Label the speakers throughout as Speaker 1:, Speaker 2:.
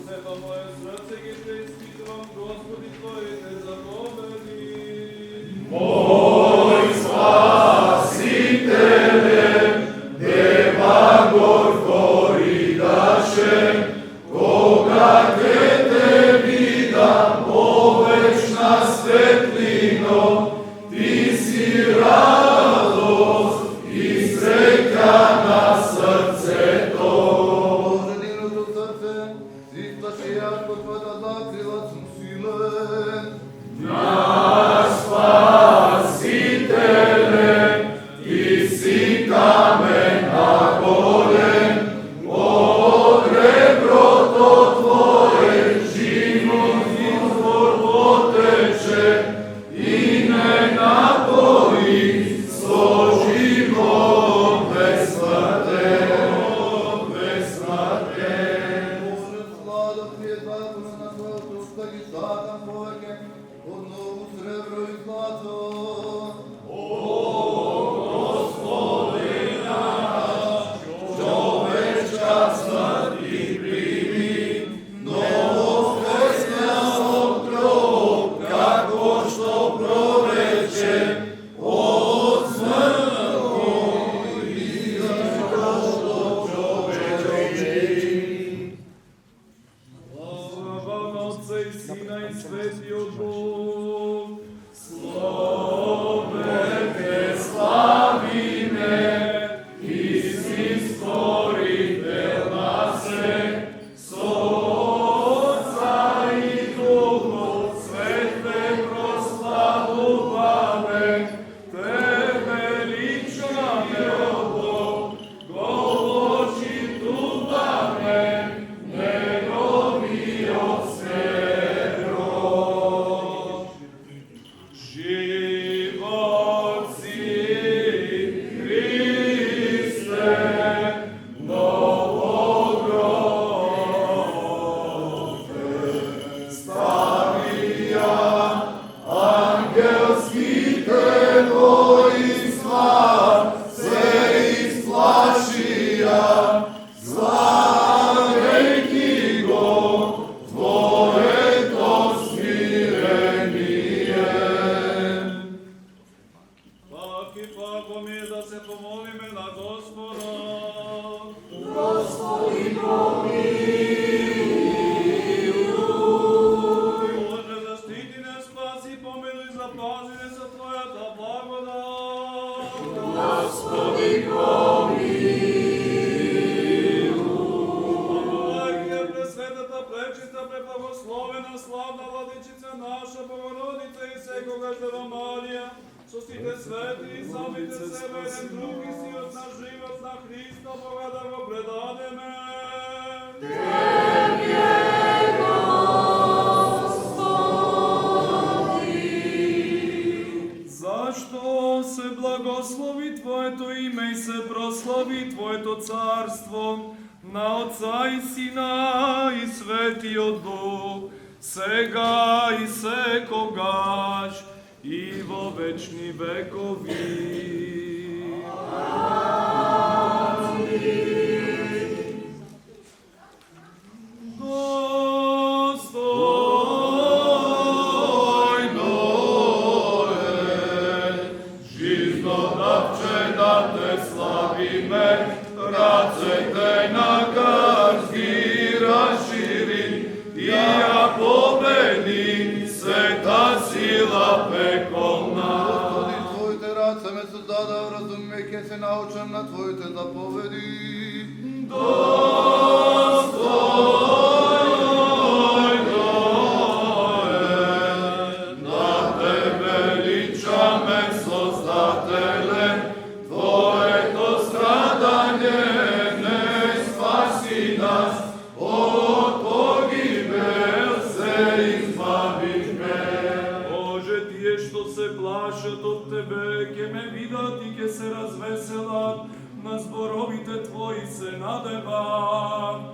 Speaker 1: Светло моє срце ги те испитувам, Господи, Твоите заповеди. Владичица наша, Богородица и секогаш Дева Марија, со сите свети и самите себе еден други сиот на живот на Христа Бога да го предадеме. Зашто се благослови Твоето име и се прослави Твоето царство на Отца и Сина и Светиот Дух, сега и секогаш и во вечни векови.
Speaker 2: Се научам на Твоите заповеди.
Speaker 1: На зборовите Твои се надевам.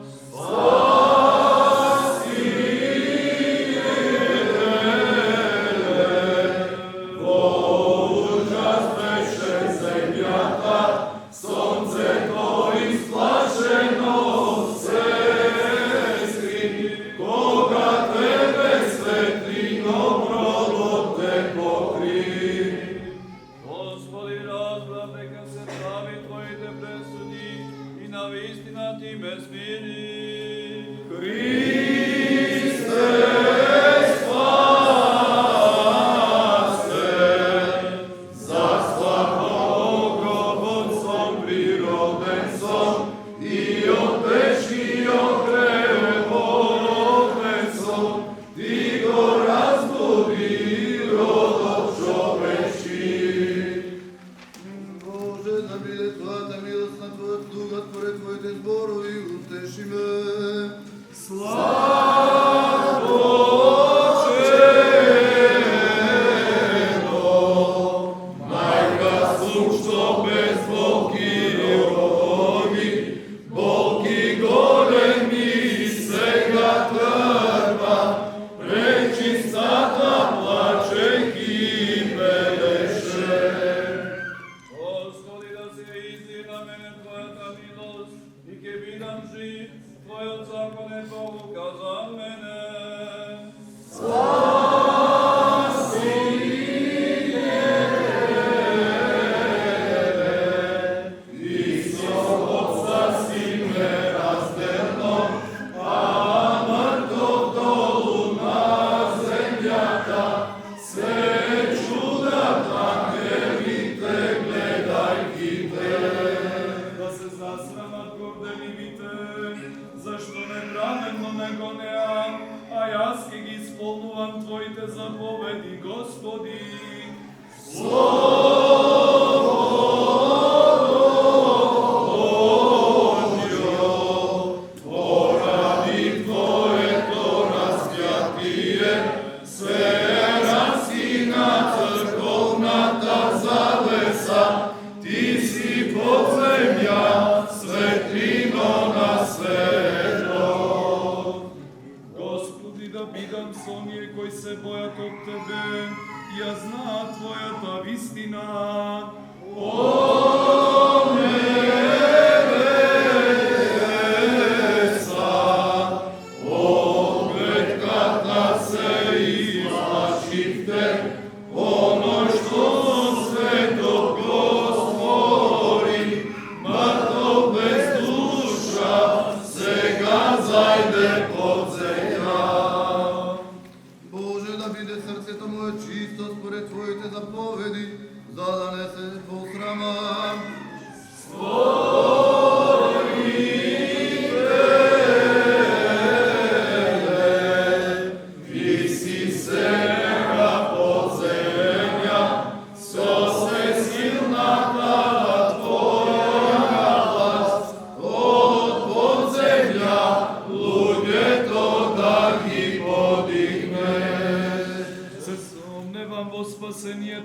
Speaker 2: Боже, да биде срцето мое чисто според Твоите заповеди, за да не се посрамам.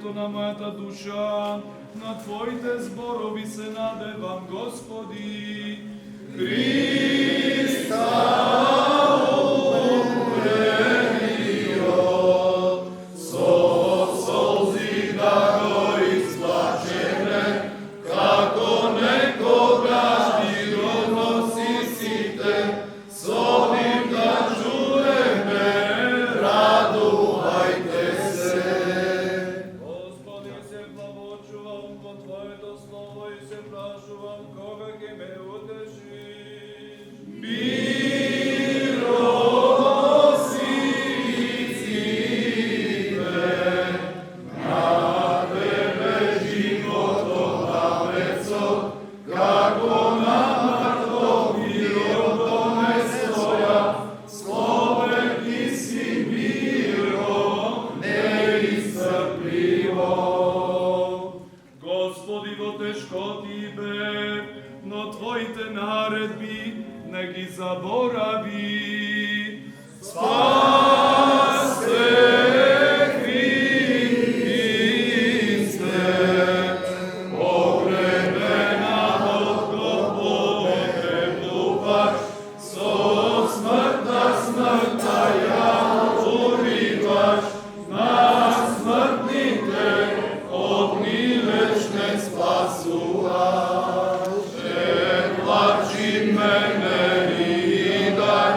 Speaker 1: здравието на мојата душа, на Твоите зборови се надевам, Господи. Христа умрелио, со солзи да го изплачеме, како некогаш ги односи сите, со ним да чуеме, радувајте се. Господи, се благочувам во Твоето слово и се прашувам кога ќе ме утешиш. Господи, во тешкоти бе, но Твоите наредби не ги заборави. Спасе Христе, погребена од го погребуваш, со смртта ја уриваш, на смртните од нивечне спасуваш. Плачи мене и дај,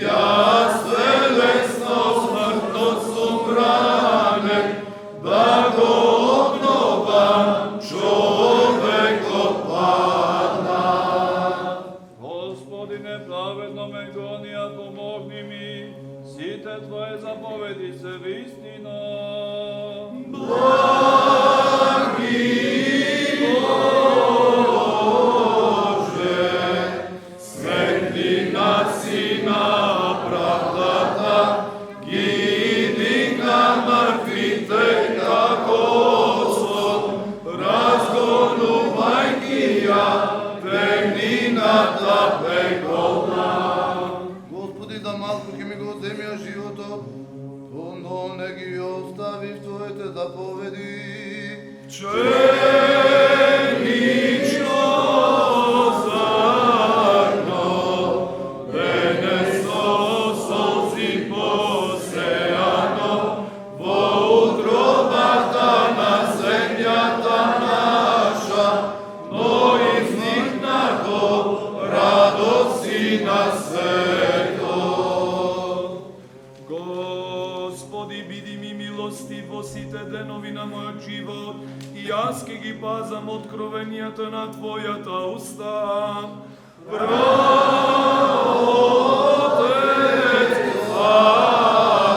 Speaker 1: јас телесно смртно сум ранен, да го обновам човекот падна. Господи, неправедно ме гонија, помогни ми, сите Твоje заповеди се вистина.
Speaker 2: Господи, за малку ќе ми го земја животот, но не ги остави в Твоите заповеди.
Speaker 1: Пшенично зрно, пренесо солзи посејано, во утробата на земјата наша, но изникнато радоси на светот. Господи, биди ми милостив во сите денови на мојот живот, и јас ке ги пазам откровенијата на Твојата уста. Праотец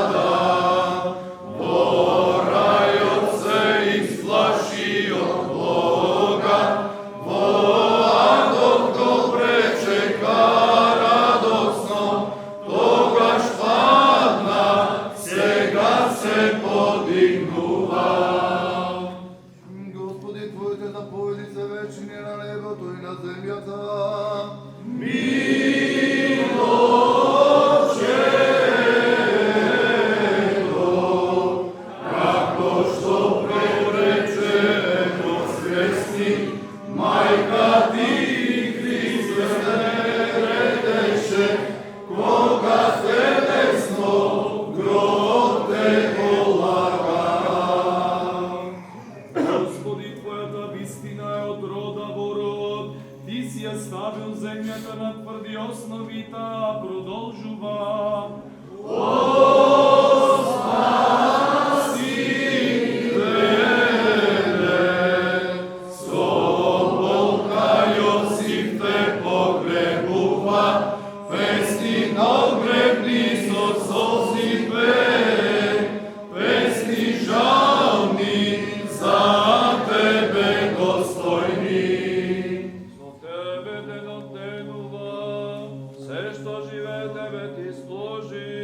Speaker 1: Адам, во рајот се исплаши од Бога, во адот го пречека радосно, тогаш падна, сега се подигнува.
Speaker 2: Господи, Твоите заповеди се вечни на небото и на земјата. Милочето, како што прорече воскресни, мајка Ти Христе редеше, кога телесно гроб Те полага. Господи, Твојата вистина е од рода во род, Ти си ја ставил земјата на тврди основи, таа продолжува. Со болка Јосиф те погребува, песни ногребни со солзи пее, песни жални за Тебе достојни. Со Тебе денот денува, се што живее Тебе Ти служи.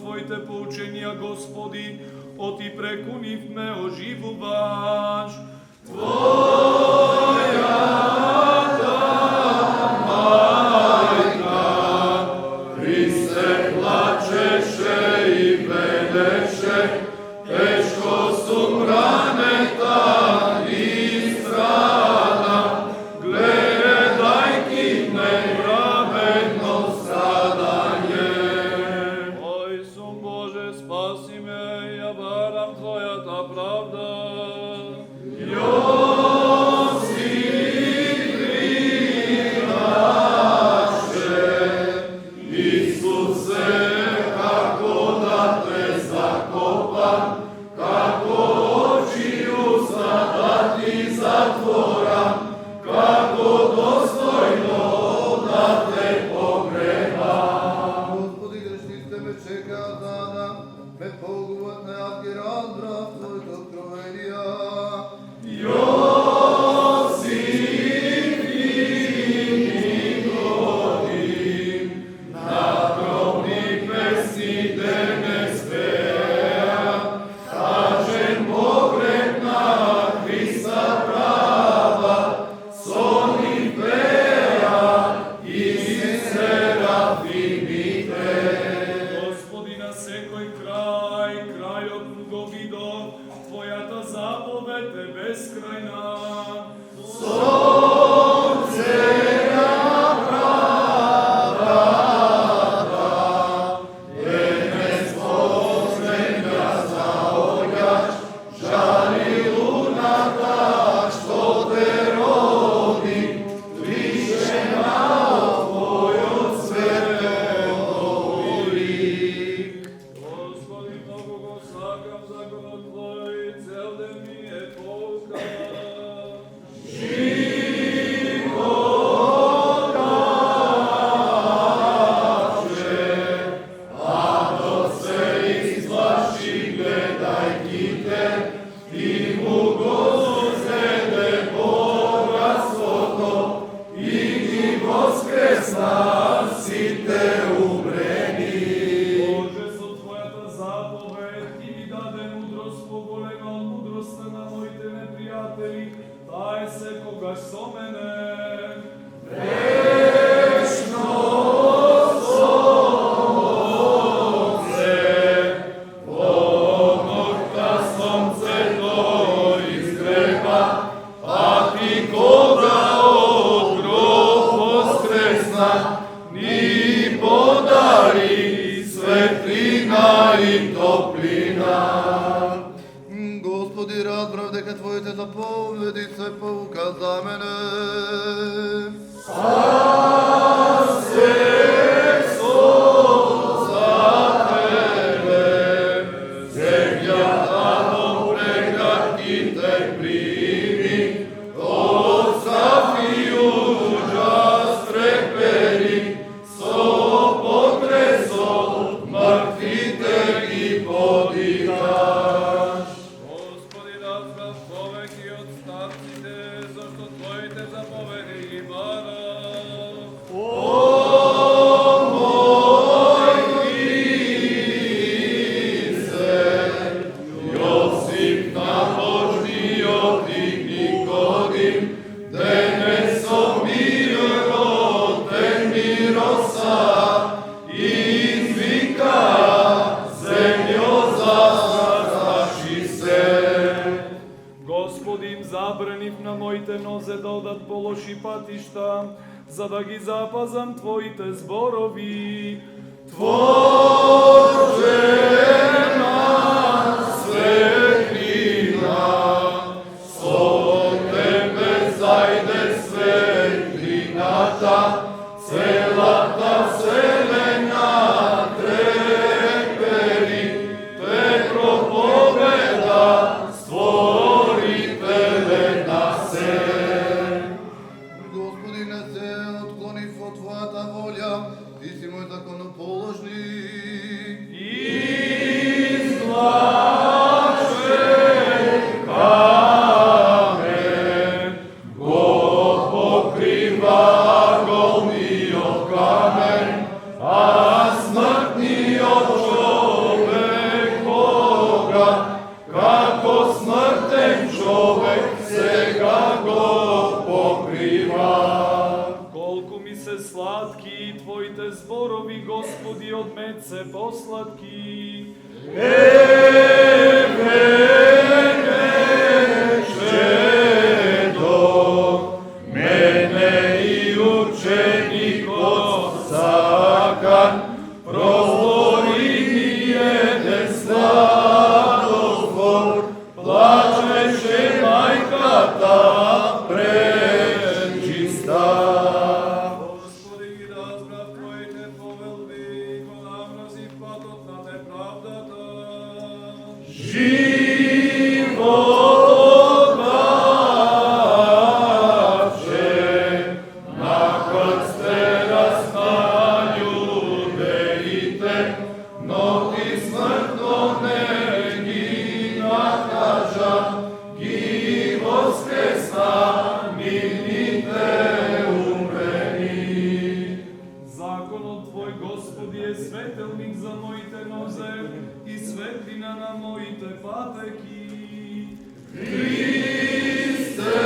Speaker 2: Твоите поученија, Господи, оти преку нив ме оживуваш. Твојата мајка, Христе, плачеше и велеше, тешко сум ранета и страда, гледајки неправедно страдање.
Speaker 1: Ой, сум Боже, спаси ме, ја барам Твојата правда.
Speaker 3: Господи, грешниците ме чекаат дана, ме погубат неавгеран брат Твоите откровенија.
Speaker 2: Господи, на секој крај, крајот го видов, Твојата заповед е бескрајна.
Speaker 1: Господи, многу го сакам законот Твој, цел ден ми е полка.
Speaker 2: Боже, со Твојата заповед ти ми даде мудрост поголема од мудростта на моите непријатели, тај секогаш со мене.
Speaker 3: Господи, разбрав дека Твоите заповеди се pouka за мене.
Speaker 1: Господи, разбрав повеќе од старците, зашто Твоите заповеди ги барам.
Speaker 2: Господи, им забранив на моите нозе да одат по лоши патишта, за да ги запазам Твоите зборови.
Speaker 3: Господи, не се отклонив од Твојата волја, Ти си мој законоположник.
Speaker 2: И го покрива. Колку ми се сладки Твоите зборови, Господи, од мед се посладки. Мене и ученикот сакан, прозвори ми еден сладозвор, плачеше мајката пречиста.
Speaker 1: Господи, ги разбрав Твоите повелби, го намрази патот на неправдата.
Speaker 2: Животот даше, на крсте разнаљудеите, но Ти смртно не ги накажа, ги воскресна нивните умрени. Законот Твој, Господи, е светелник за моите нозе и светлина на моите патеки. Христе,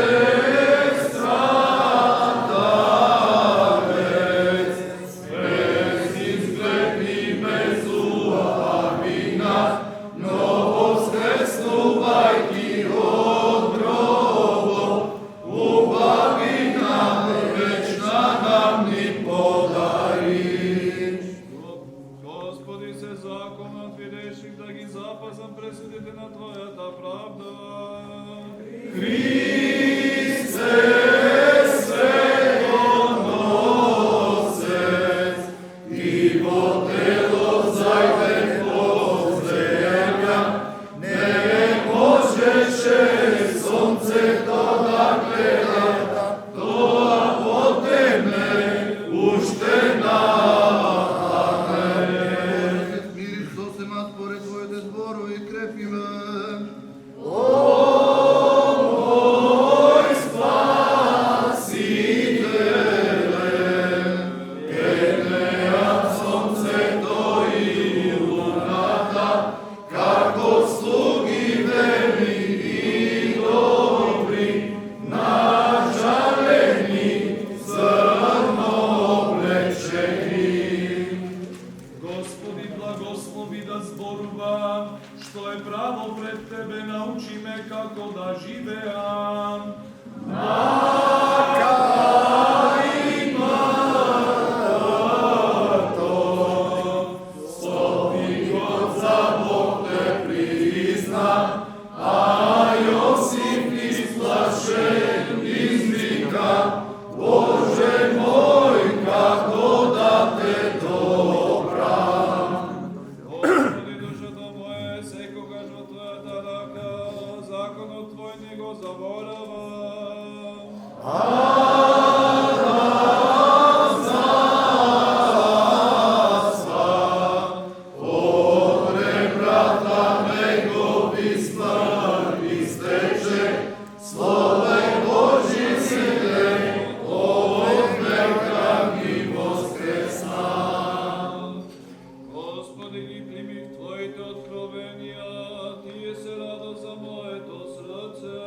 Speaker 2: страдалец, без изглед и без убавина, но воскреснувајќи од гробот, убавина вечна нам ни подариш.
Speaker 1: Господи, се законот видеших да ги запазам пресудите на Твојата правда.
Speaker 2: Христе, светоносец, Ти во тело зајден од земја, не можеше сонцето да гледа, тоа потемне уште нахане.
Speaker 3: Смириш сосема според Твоите зборови, крепи ме.
Speaker 2: Господи, благослови да зборувам, што е право пред Тебе, научи ме како да живеам. Стопникот за Бог те призна, а Јосиф исплашен извика, Боже мој, како да те добрам.
Speaker 1: Господи, душата моја е секогаш во Твојата рака, законот Твој не го заборавам. Господи, ги прими Твоите откровенија, Тие се радост за моето срце.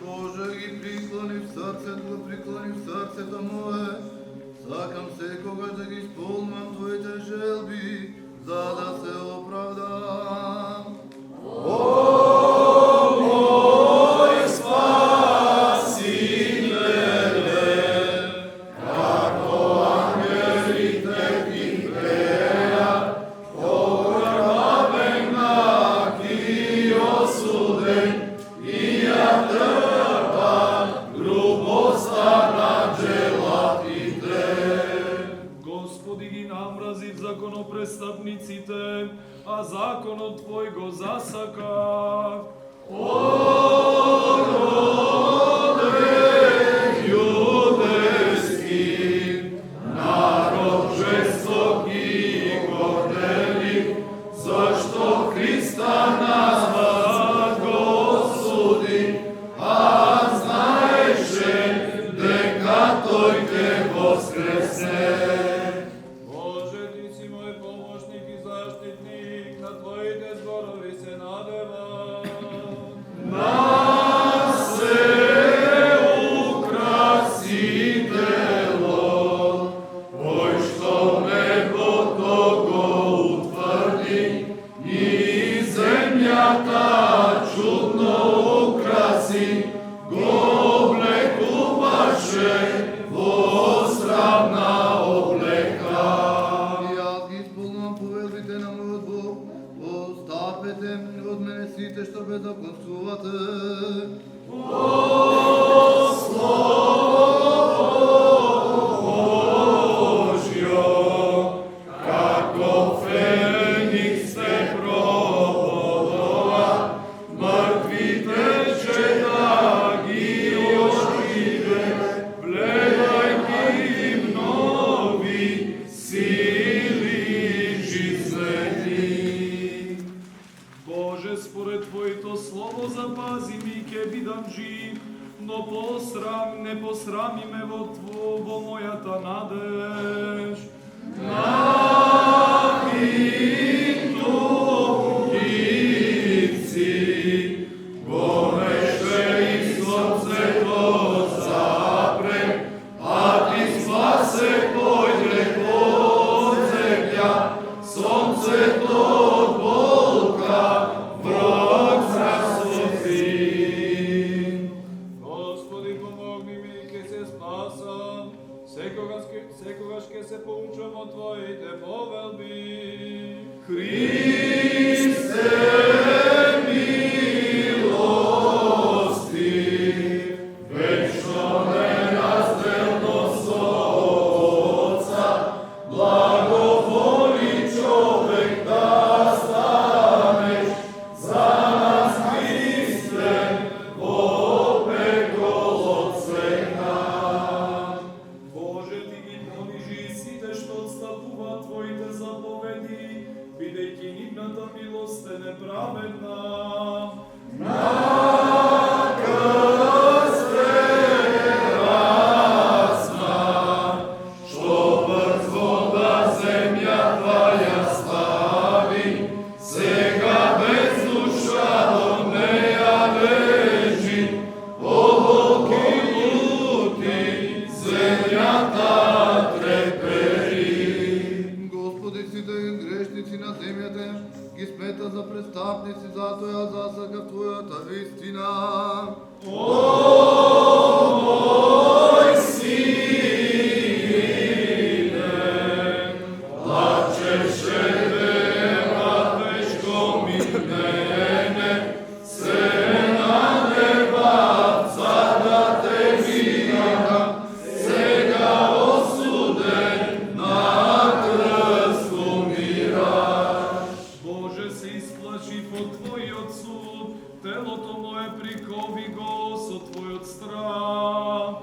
Speaker 3: Боже, ги преклони в срцето мое, сакам секогаш да ги исполнам Твоите желби, за да се оправдам.
Speaker 2: Господи, ги намразив законопрестапниците, а законот Твој го засакав. Юдески, на
Speaker 3: законствувате.
Speaker 2: Боже, според Твоето слово запази ми и ке бидам жив, но не посрами ме во мојата надеж.
Speaker 1: Господи, помогни ми, ке се спасам, секогаш ке се поучам од Твоите повелби.
Speaker 2: Боже, Ти ги понижи сите што отстапуваат Твоите заповеди, бидејќи нивната милост е неправедна.
Speaker 3: Господи, сите грешници на земјата ги смета за престапници, затоа ја засака Твојата вистина.
Speaker 2: Боже, се исплачи по Твојот суд, телото мое прикови го со Твојот страх.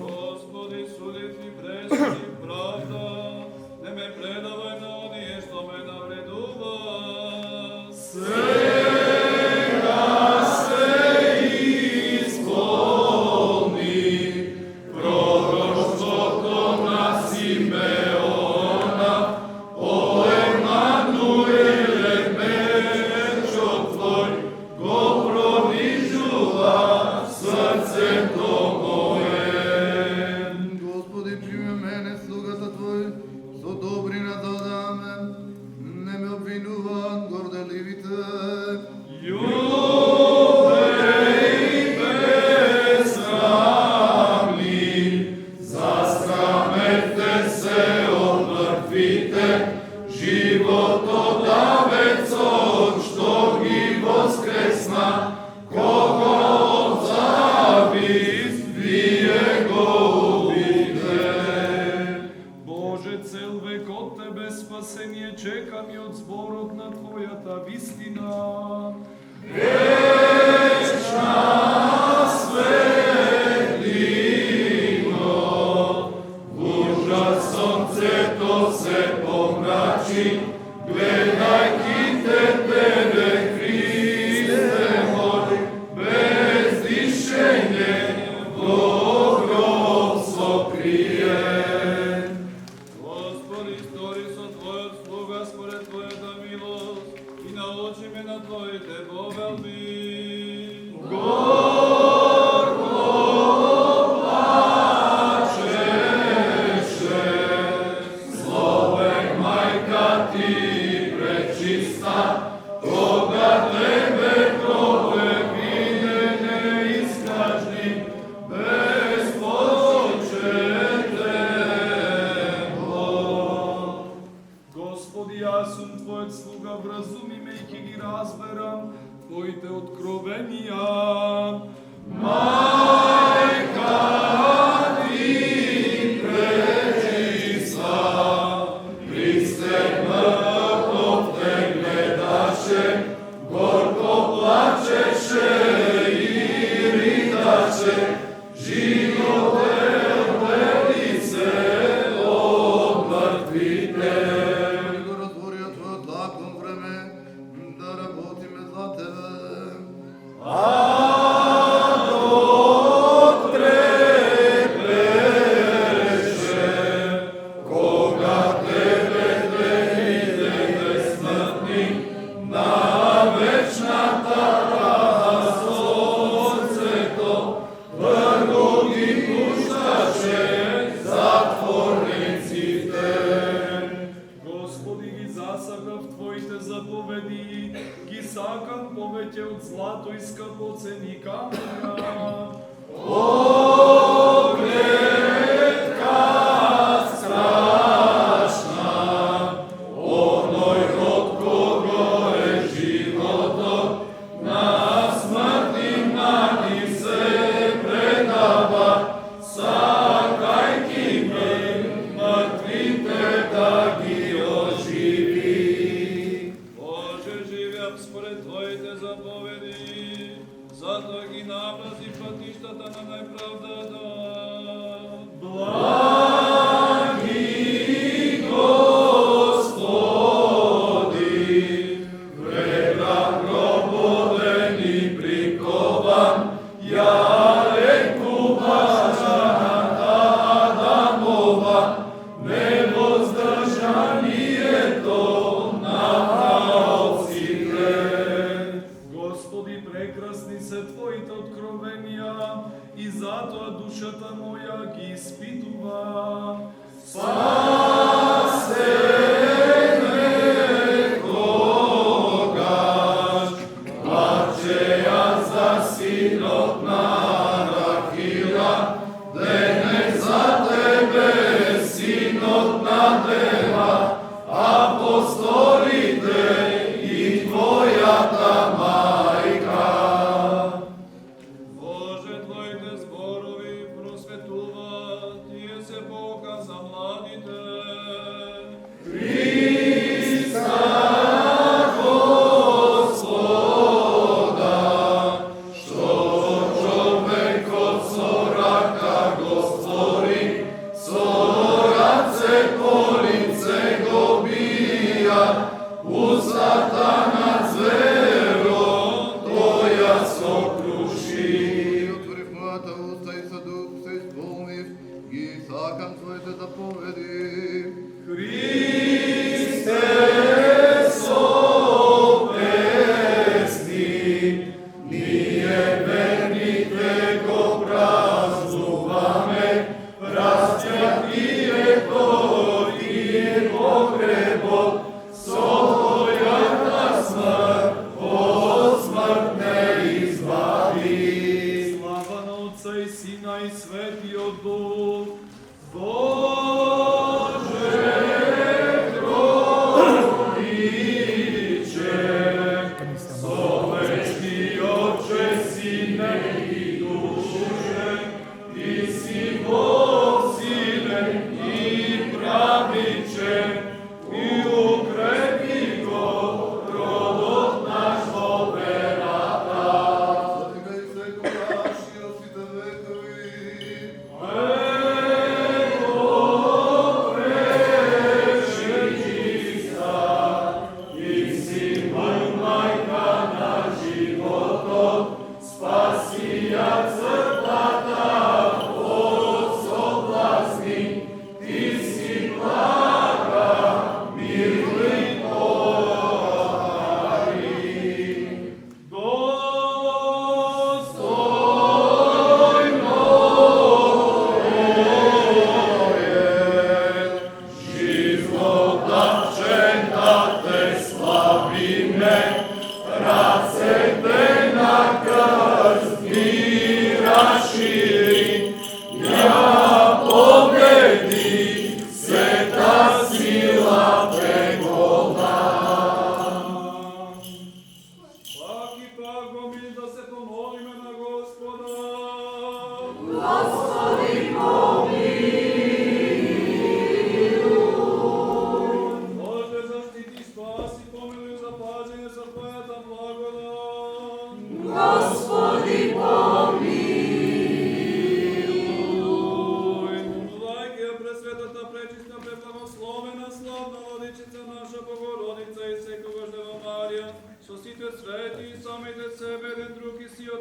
Speaker 1: Господи, судит ми пречи правда, не ме предавај на оние што ме навредуваат.
Speaker 3: Господи, прими мене, слугата Твој, со добрина додаме, не ме обвинуваат горделивите.
Speaker 2: Боже, цел век од Тебе спасение чекам и од зборот на Твојата вистина.
Speaker 1: Господи, стори со Твојот слуга според Твојата милост и научи ме на Твоите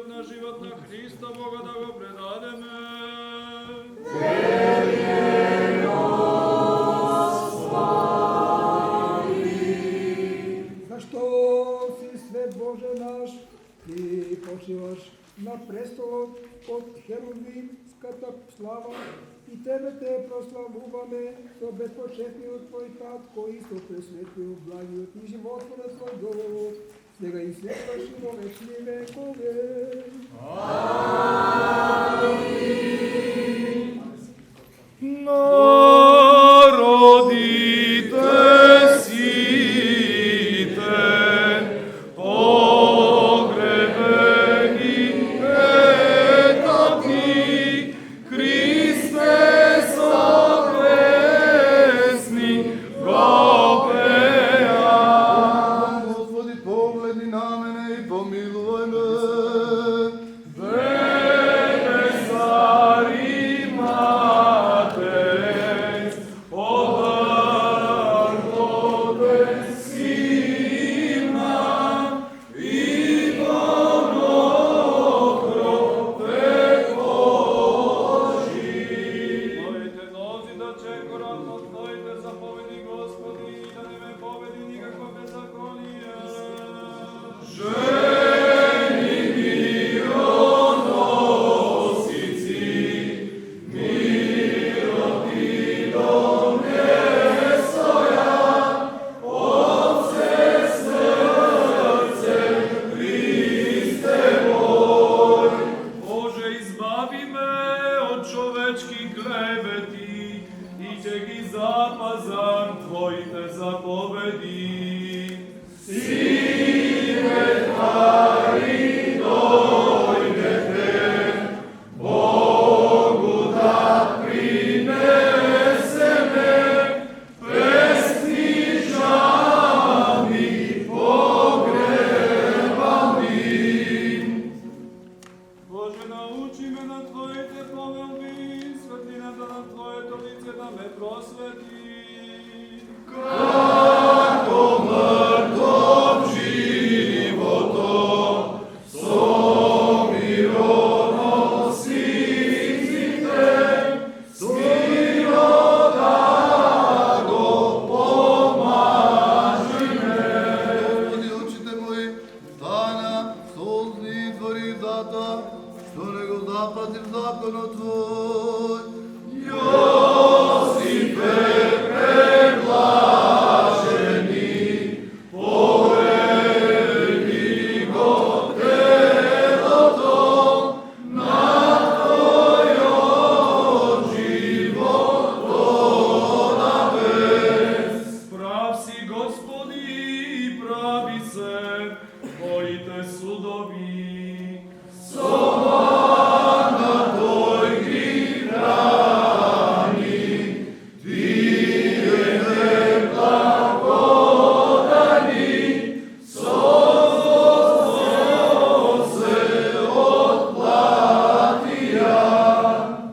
Speaker 1: на живот на Христа Бога да го предадеме.
Speaker 4: Зашто си свет Боже наш, ти почиваш на престолот од херувимската слава и Тебе те прославуваме со безпочетниот Твој Татко и со пресветниот благиот и животворот Твој Дух, сега и секогаш и во вечни векове.
Speaker 2: Народите сите, погребени ето ти, Христе сокресни, го пеа.
Speaker 3: Господи, погледни на мене и помилувај ме.
Speaker 1: Моите нози да чекорат од Твоите заповеди, Господи, и да не ме поведи никакво беззаконие.
Speaker 2: Боже, избави ме од човечки клевети и ќе ги запазам Твоите заповеди.
Speaker 1: Боже, научи ме на Твоите повелби, светлината на Твоето лице да ме просвети.
Speaker 3: Господи, очите мои стана солзни извори зата, што не го запазив законот Твој.
Speaker 2: Прав си, Господи, и прави се Твоите судови.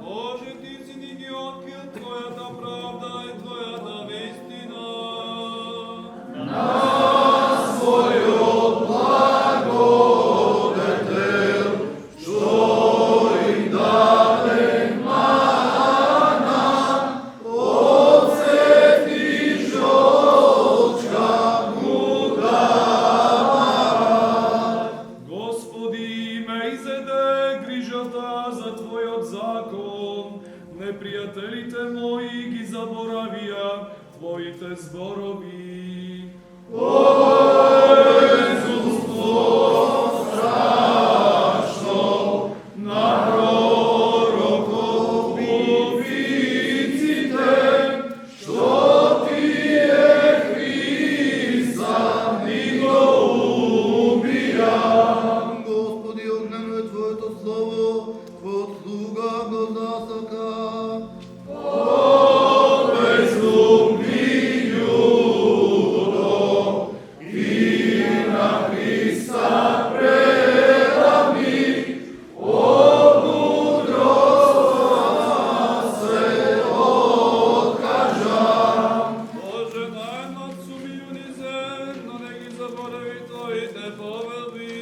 Speaker 1: Боже, Ти си ни ги открил Твојата правда и Твојата вистина.
Speaker 2: Господи, ме изеде грижата за Твојот закон. Непријателите мои ги заборавија Твоите зборови. На пророков убиците, што Тие Христа ни го убија.
Speaker 3: Господи, огнено е Твоето слово, Твојот слуга го засака.
Speaker 2: Безумни јудо,
Speaker 1: заборави Твоите повелби.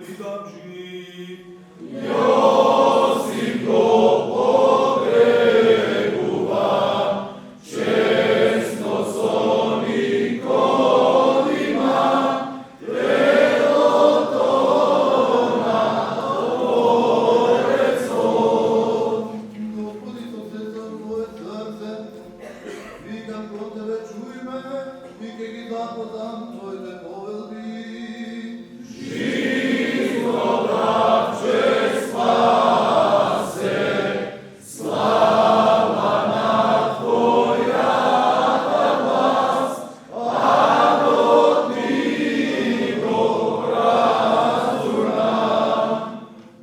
Speaker 2: бидам жив.
Speaker 3: Господи, со се за Твое срце, викам кон Тебе, чуј ме, и ке ги запознам Твоите повелби.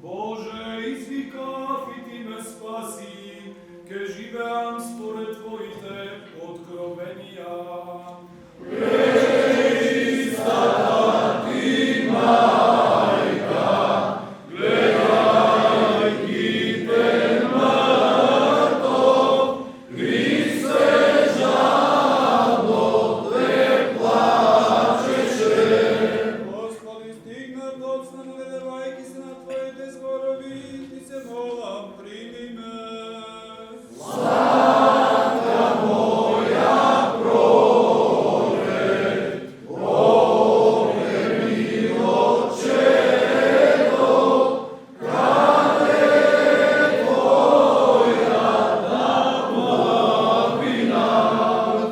Speaker 2: Боже, извикав и Ти ме спаси, ке живеам според Твоите откровенија.
Speaker 1: Господи, стигнав доцна, нагледавајќи се на Твоите зборови, Ти се молам, прими ме.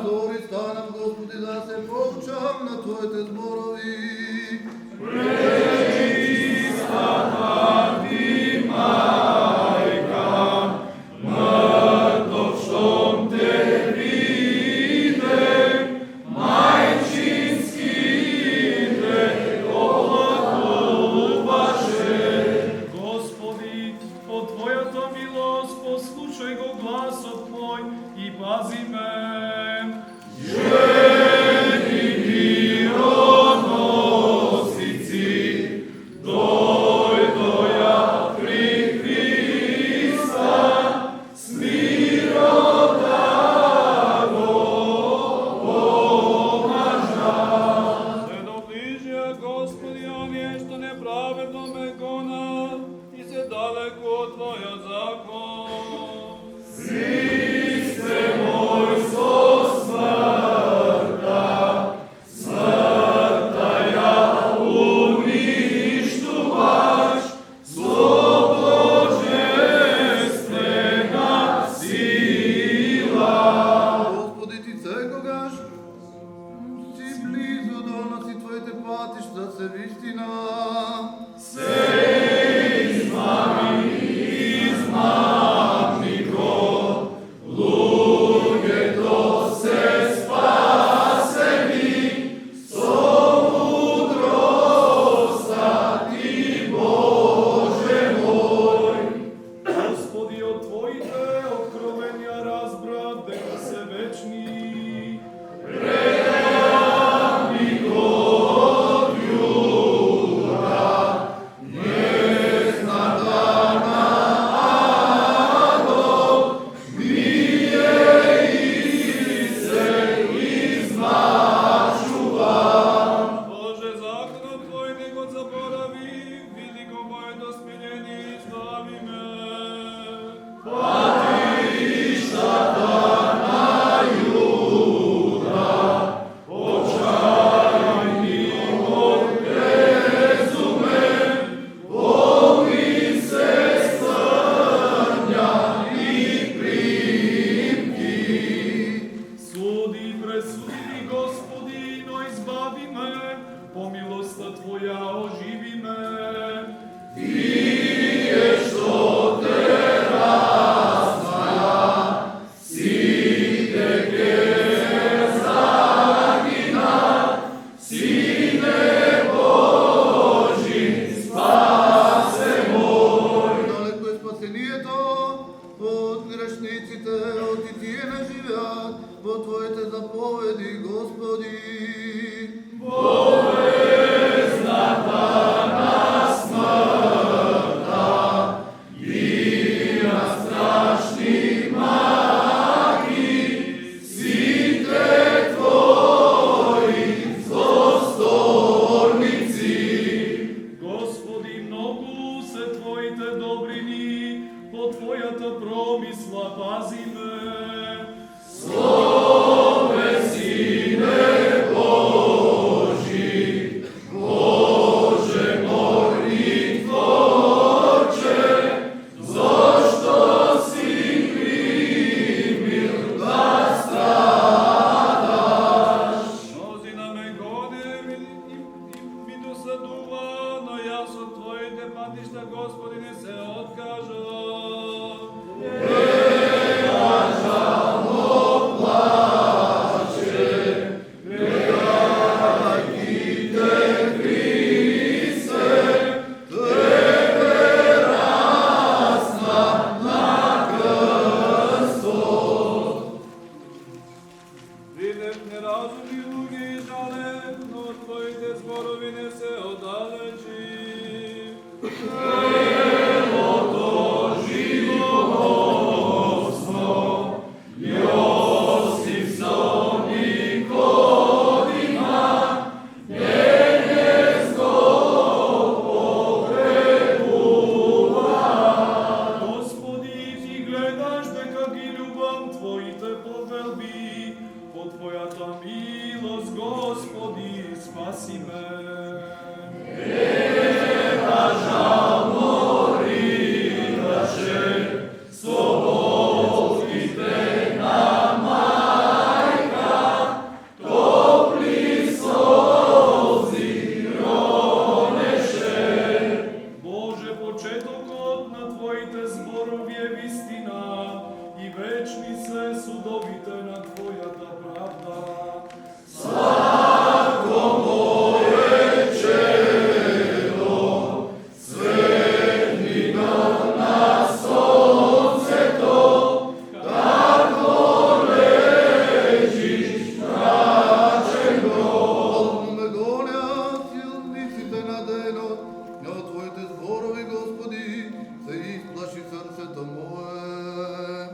Speaker 3: Прозори станам, Господи, да се поучам на Твоите зборови.
Speaker 2: Господи, по Твојата милост послушај го гласот мој и пази ме.
Speaker 1: Се доближија, Господи, оние што неправедно ме гонат, и се далеку од Твојот закон.
Speaker 3: Господи, Ти секогаш си близо доноси Твоите патишта се вистина.
Speaker 2: Господи, од Твоите откровенија разбрав дека се вечни.
Speaker 1: Боже, законот Твој не го заборави, види го моето смирение и слави ме.
Speaker 2: Суди и пресуди, Господи, но избави ме, по милоста Твоја оживи ме.
Speaker 3: Далеко е спасението од грешниците, од и тие не живеат во Твоите заповеди, Господи.
Speaker 2: Болезната на смрт
Speaker 1: јас од Твоите патишта, Господине, се откажам. Видев неразумни луѓе и жале, но од Твоите зборови не се оддалечи.
Speaker 2: Господи, Ти гледаш дека ги љубам Твоите повелби, по Твојата милост, Господи, спаси ме. Боже, почетокот на Твоите зборови е вистина и вечни се судовите на Твојата правда.
Speaker 3: Славно ме гонеа силниците на денот, но од Твоите зборови, Господи, се исплаши срцето мое.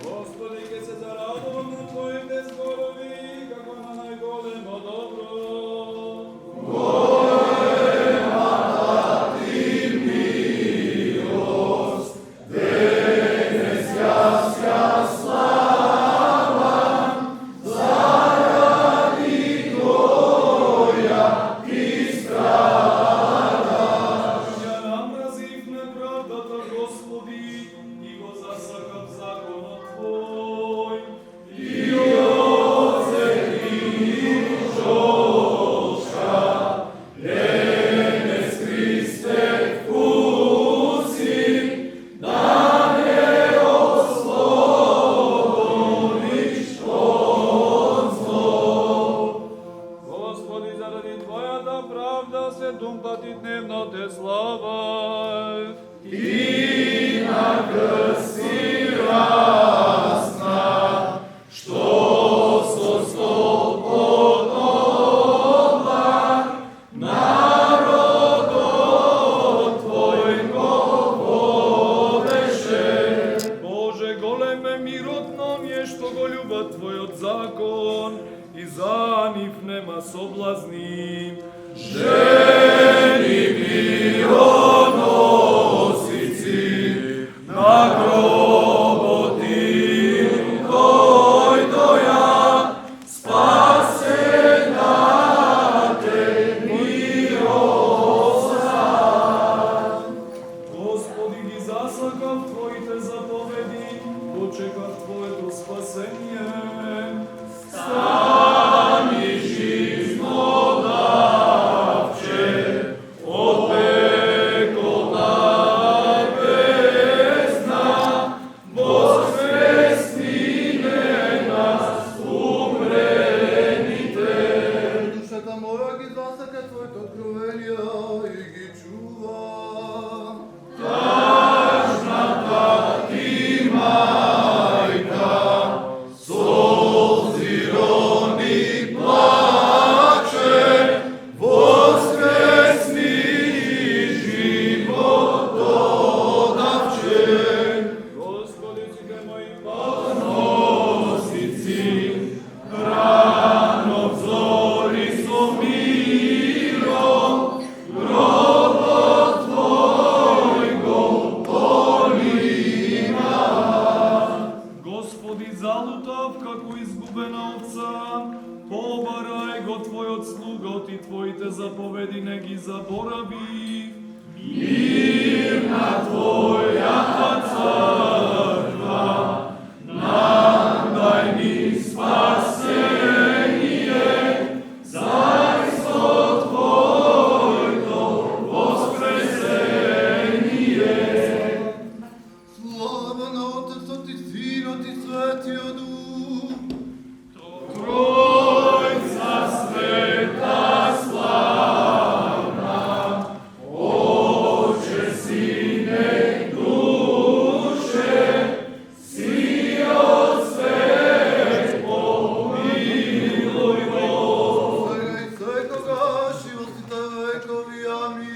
Speaker 1: Господи, ке се зарадувам на Твоите зборови, како на најголемо добро.
Speaker 2: Ја намразив неправдата, Господи, и го засакав законот Твој.
Speaker 1: Господи, заради Твојата правда се думпати дневно Те слава.
Speaker 2: Боже, голем е мирот на оние што го љубат Твојот закон и за нив нема соблазни. На гробот им дојдоја, спасена те мироса. Господи, ги засакав Твоите заповеди, дочекав Твоето спасение. Стани жизно давче, од пекота бездна, воскресни нас умрените.
Speaker 3: Душата моја ги засака Твоите откровенија и ги чува.
Speaker 1: Господи, Сите мои
Speaker 2: Гробот Твој го заповеди не ги заборави. Мирна Твојата црква, нам дај ни спасение, зајство Твоето воскресение.
Speaker 3: Слава на Отецот и Синот и Светиот Дух.
Speaker 2: Тројца света славна, Отче, Сине, Душе, Сиот свет помилуј го.
Speaker 3: Сега и секогаш и во сите векови. Амин.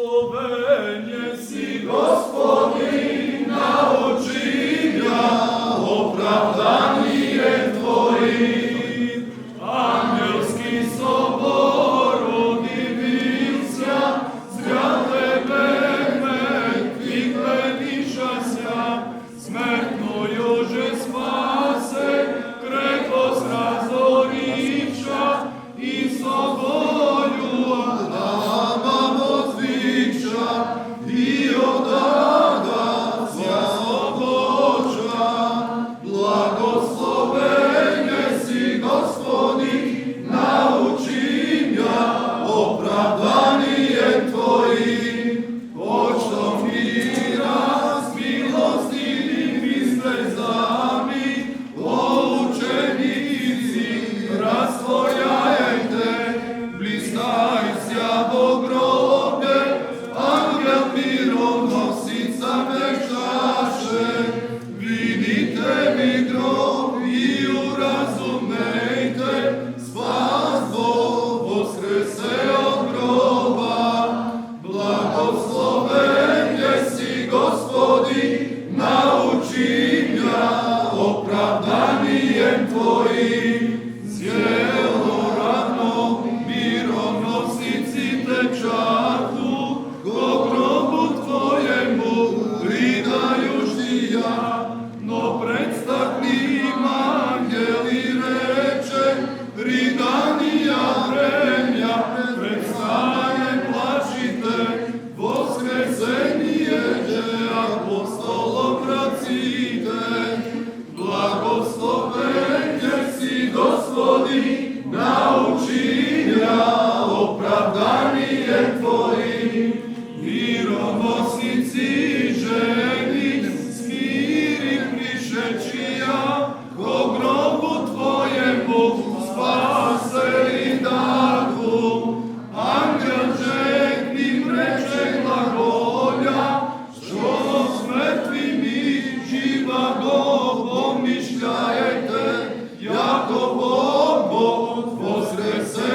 Speaker 2: Благословен си, Господи, научи ја оправдание Твои. Ангелски собор удивился, зря Тебе викленишася, смертною же спасе, крепост разорича и собою
Speaker 3: Nama возвича и одада свобода. Благословен си, Господи, научи ја оправдание Твои. Почтом мира с милостивими слезами, о ученици, разтворяйте, блистајся во гробе, ангел мироносица вешташе. Видите ми гроб и уразумејте, спас во воскресе од гроба. Благословен си, Господи, научи ја оправданием Твоим. Зело равно мироносиците чаку, ко гробу Твоему придајуштија, но предстакни им ангел и рече, риданија времја, престане плачите, воскресение же апостолов раците. Благословен си, Господи, научи ја оправдание Твоим. Мироносици жени, смири пришечија, ко гробу Твоему спасе и дадву. Ангел же им рече глагоља, што с мертвими жива го помишљајте, јако Бог воскресе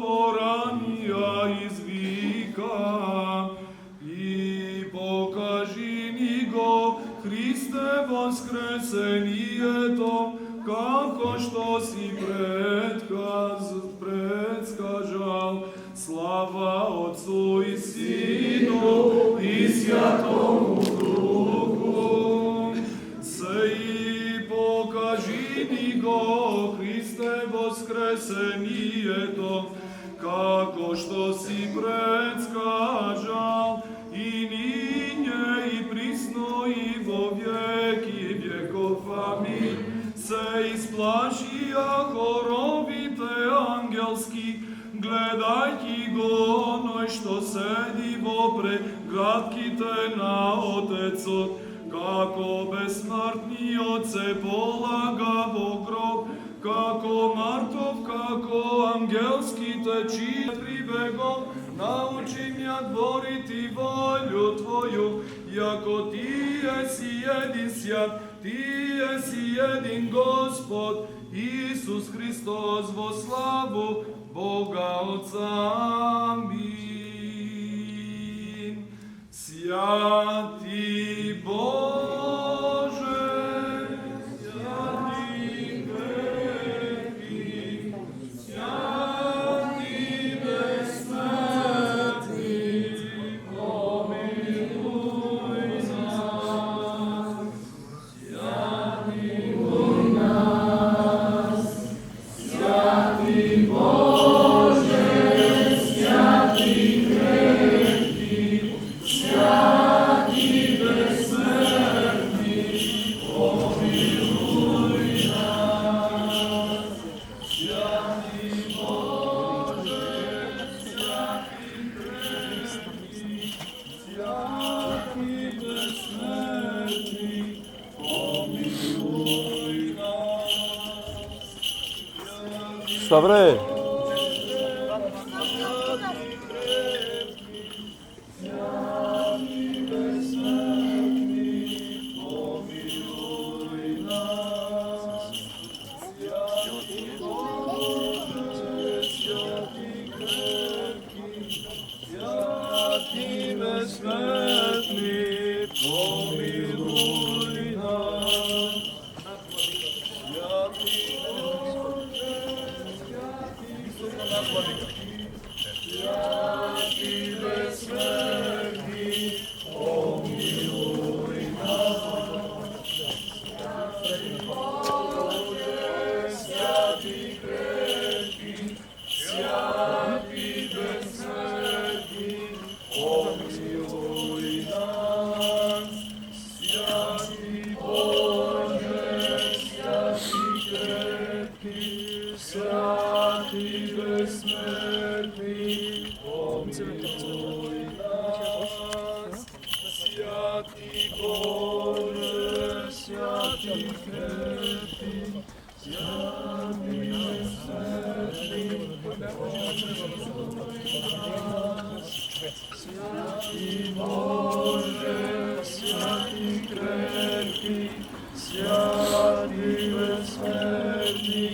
Speaker 2: поранија извика и покажи ни го Христе воскресението, како што си предскажал. Слава Отцу и Сину и Святому Духу. Сеи покажи ни го Христе воскресението, како што си предскажал, и ниње и присно и во веки веков. Амин. Се исплашија хоровите ангелски, гледајќи го оној што седи во прегратките на Отецот, како безсмртниот се полага во гроб, како мартов, како ангелските чии прибегов, научи ме творити волю Твоју, јако Ти си един свят, Ти си един Господ, Исус Христос во славу Бога Отца. Амин. Святи Боже, святи крепки, святи безсмртни, помилуј нас. Святилуј нас, святи Боже, святи крепки, святи безсмртни, помилуј нас. Святи Боже, святи крепки, святи безсмртни,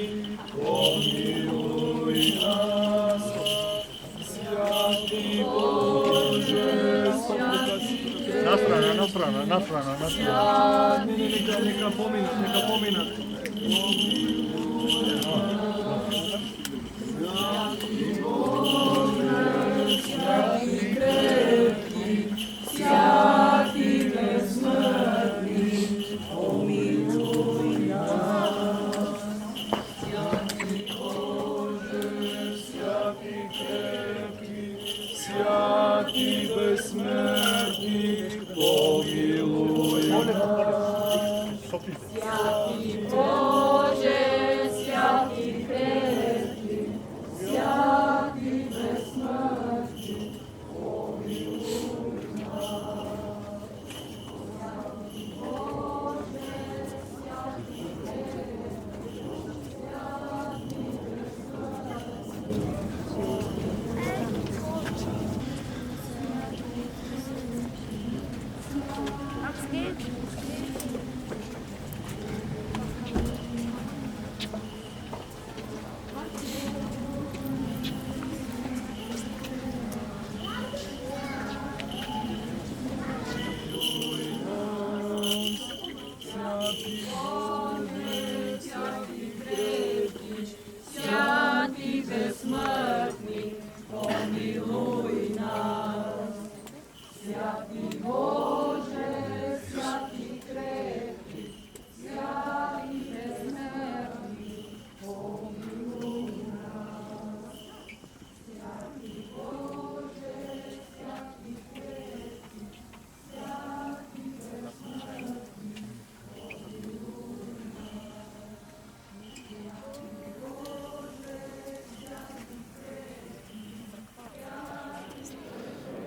Speaker 2: помилуј нас.
Speaker 5: Šta bre?
Speaker 2: Neka pominat.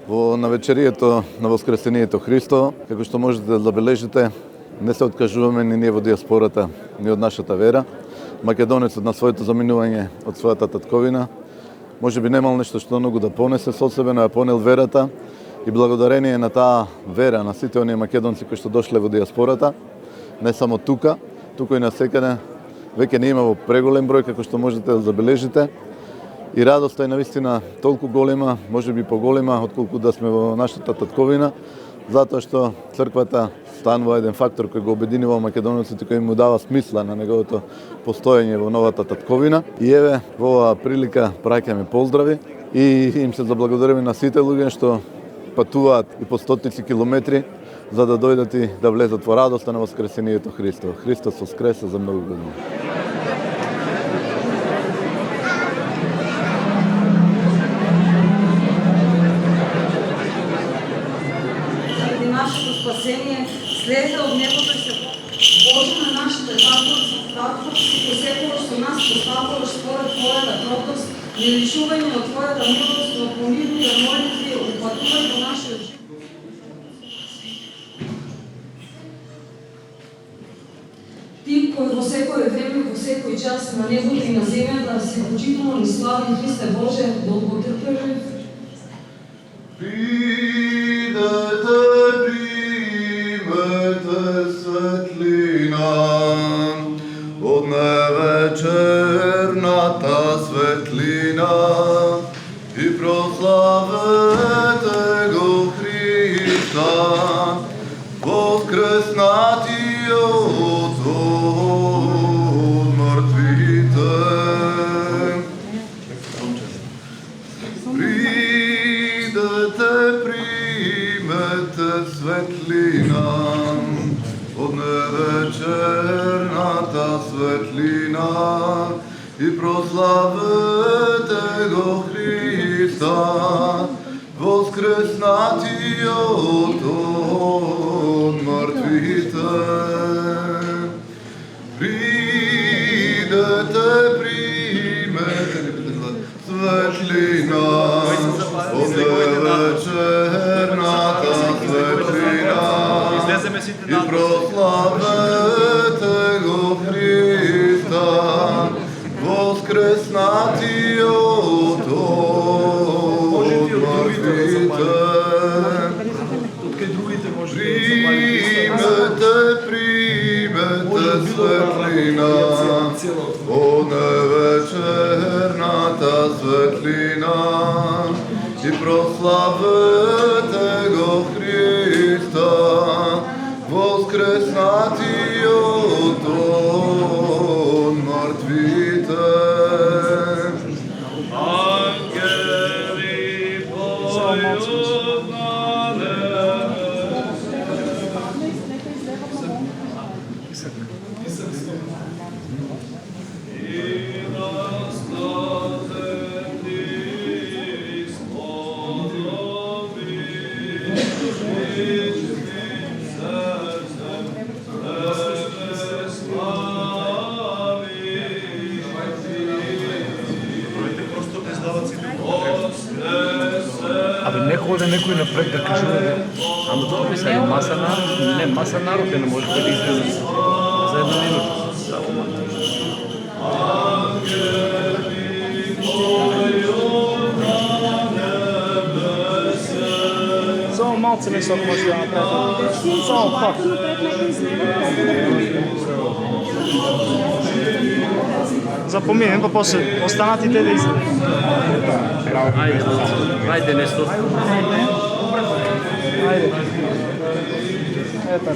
Speaker 3: Во навечерието на Воскресението Христово, како што можете да забележите, не се откажуваме ни ние во диаспората, ни од нашата вера. Македонецот на своето заминување од својата татковина, може би немал нешто што многу да понесе со себе, но ја понел верата и благодарение на таа вера на сите оние македонци кои што дошле во диаспората, не само тука и насекаде, веќе не има во преголем број, како што можете да забележите. И радоста е навистина толку голема, може би поголема, отколку да сме во нашата татковина, затоа што црквата станува еден фактор кој го обединува македонеците, кој му дава смисла на неговото постоење во новата татковина. И еве, во оваа прилика праќаме поздрави и им се заблагодариме на сите луѓе што патуваат и по стотици километри за да дојдат и да влезат во радоста на Воскресението Христово. Христос воскресе за многу години.
Speaker 5: Спасение слезе од небото и се Боже на нашите татковци, посекуваш со нас, поставуваш според Твојата кротост, не лишување од Твојата милост, но помирни да молитви, упатувај во нашиот живот. Ти кој во секој време, во секој час на небото и на земјата се почитувал и слави Христе Боже, долготрпелив.
Speaker 3: Од невечерната светлина и прославете го Христа, воскреснатиот од мртвите. Придете, примете светлина од невечерната светлина и прославете го Христа, воскреснатиот од мртвите. Придете, примете светлина од невечерната светлина и прославете го Христа, воскреснатиот од мртвите. Примете светлина од невечерната светлина и прославете го Христа, воскреснатиот од мртвите. Ангели појут на небе. И на земји сподоби
Speaker 6: Абе, некој оде некој напред да кажува, ама тоа ми сега маса народ, не маса народ, не може да излезе за една минута. Само малце месок може да направи. Само пак. Запоминем, па после останатите да излезе. Ајде нешто. Ајде. Ето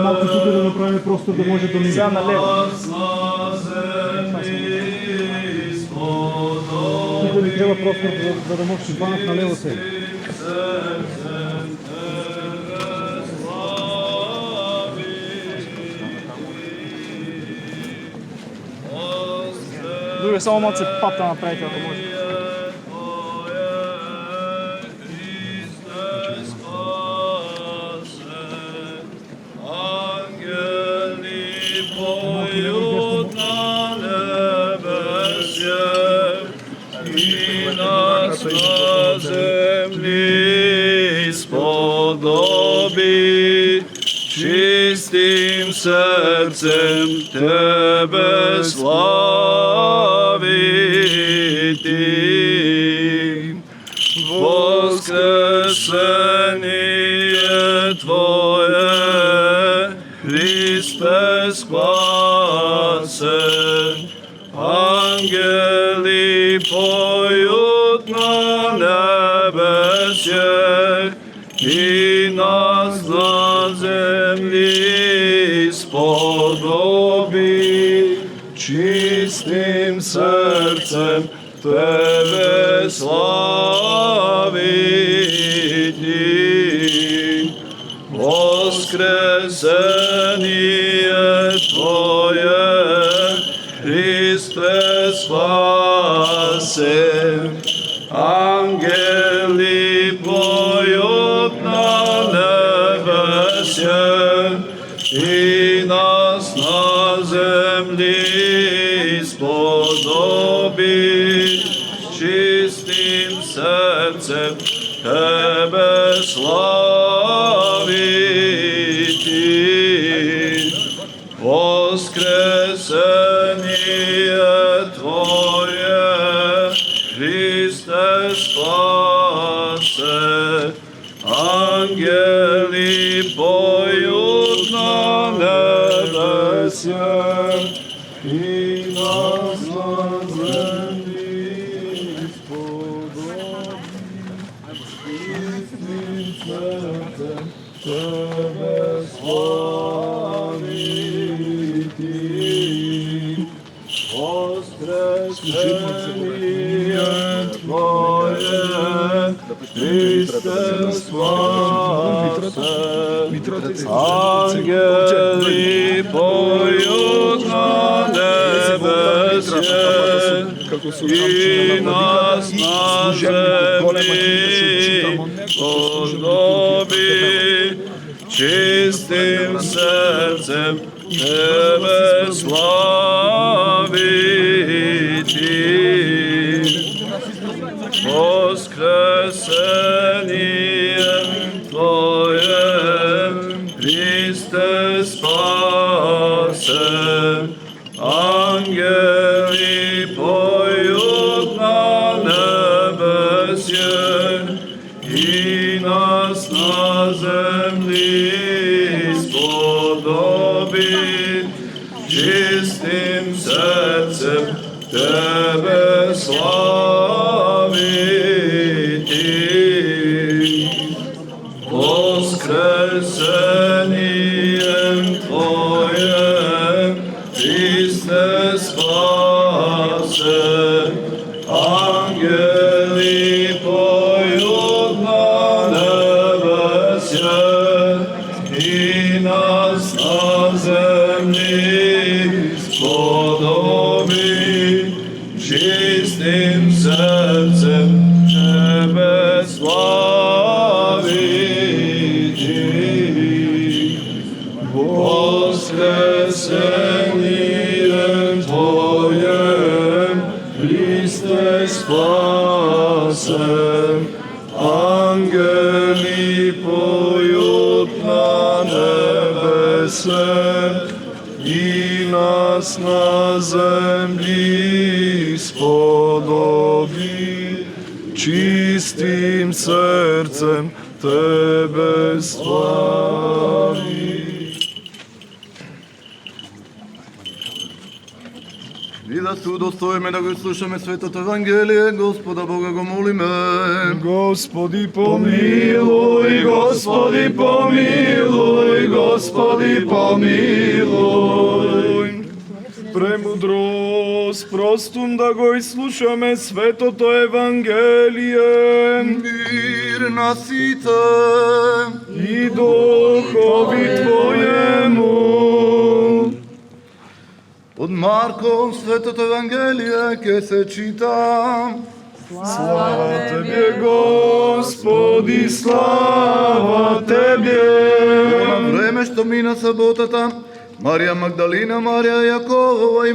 Speaker 7: малко тук да направим просто да може да мине.
Speaker 6: Сега налево.
Speaker 7: Тук ни трябва просто за да може шибанът налево се. Друге само малце пат да направите ако може.
Speaker 1: Сподоби чистим срцем Тебе славити. Воскресение Твое, Христе спасен, ангели поют на небесе, и нас на земли сподоби чистим срцем Тебе славити. Воскресение Твое, Христе спасен, ангели поют на небесе, и нас на земли сподоби чистим срцем Тебе славити. Воскресение Твое, Христе спасе, ангели поют на небесе, и нас на земли сподоби чистим срцем Тебе славити. Воскресение Твое, Христе спасе, ангели поют на небесе, и нас на земли сподоби чистим срцем Тебе славити. Воскресение Твое, Христе спасе, ангели поют на небесе, и нас на земли сподоби чистим срцем Тебе славити. Воскресением Твое, Христе спасе, ангели поют на небесе, и нас на земли сподоби чистим срцем Тебе славити. Воскресением Твоем, Христе спасе, ангели поют на небесе, и нас на земли сподоби чистим срцем Тебе слави.
Speaker 3: И да се удостоиме да го слушаме Светото Евангелие, Господа Бога го молиме.
Speaker 1: Господи помилуй, Господи помилуй, Господи помилуй. Премудрост, простум да го изслушаме Светото Евангелие.
Speaker 3: Мир на сите
Speaker 1: И духови Твоему.
Speaker 3: Од Марков Светото Евангелие ке се чита.
Speaker 2: Слава Тебе, Господи, слава Тебе.
Speaker 3: На време што мина саботата, Марија Магдалина, Марија Јаковова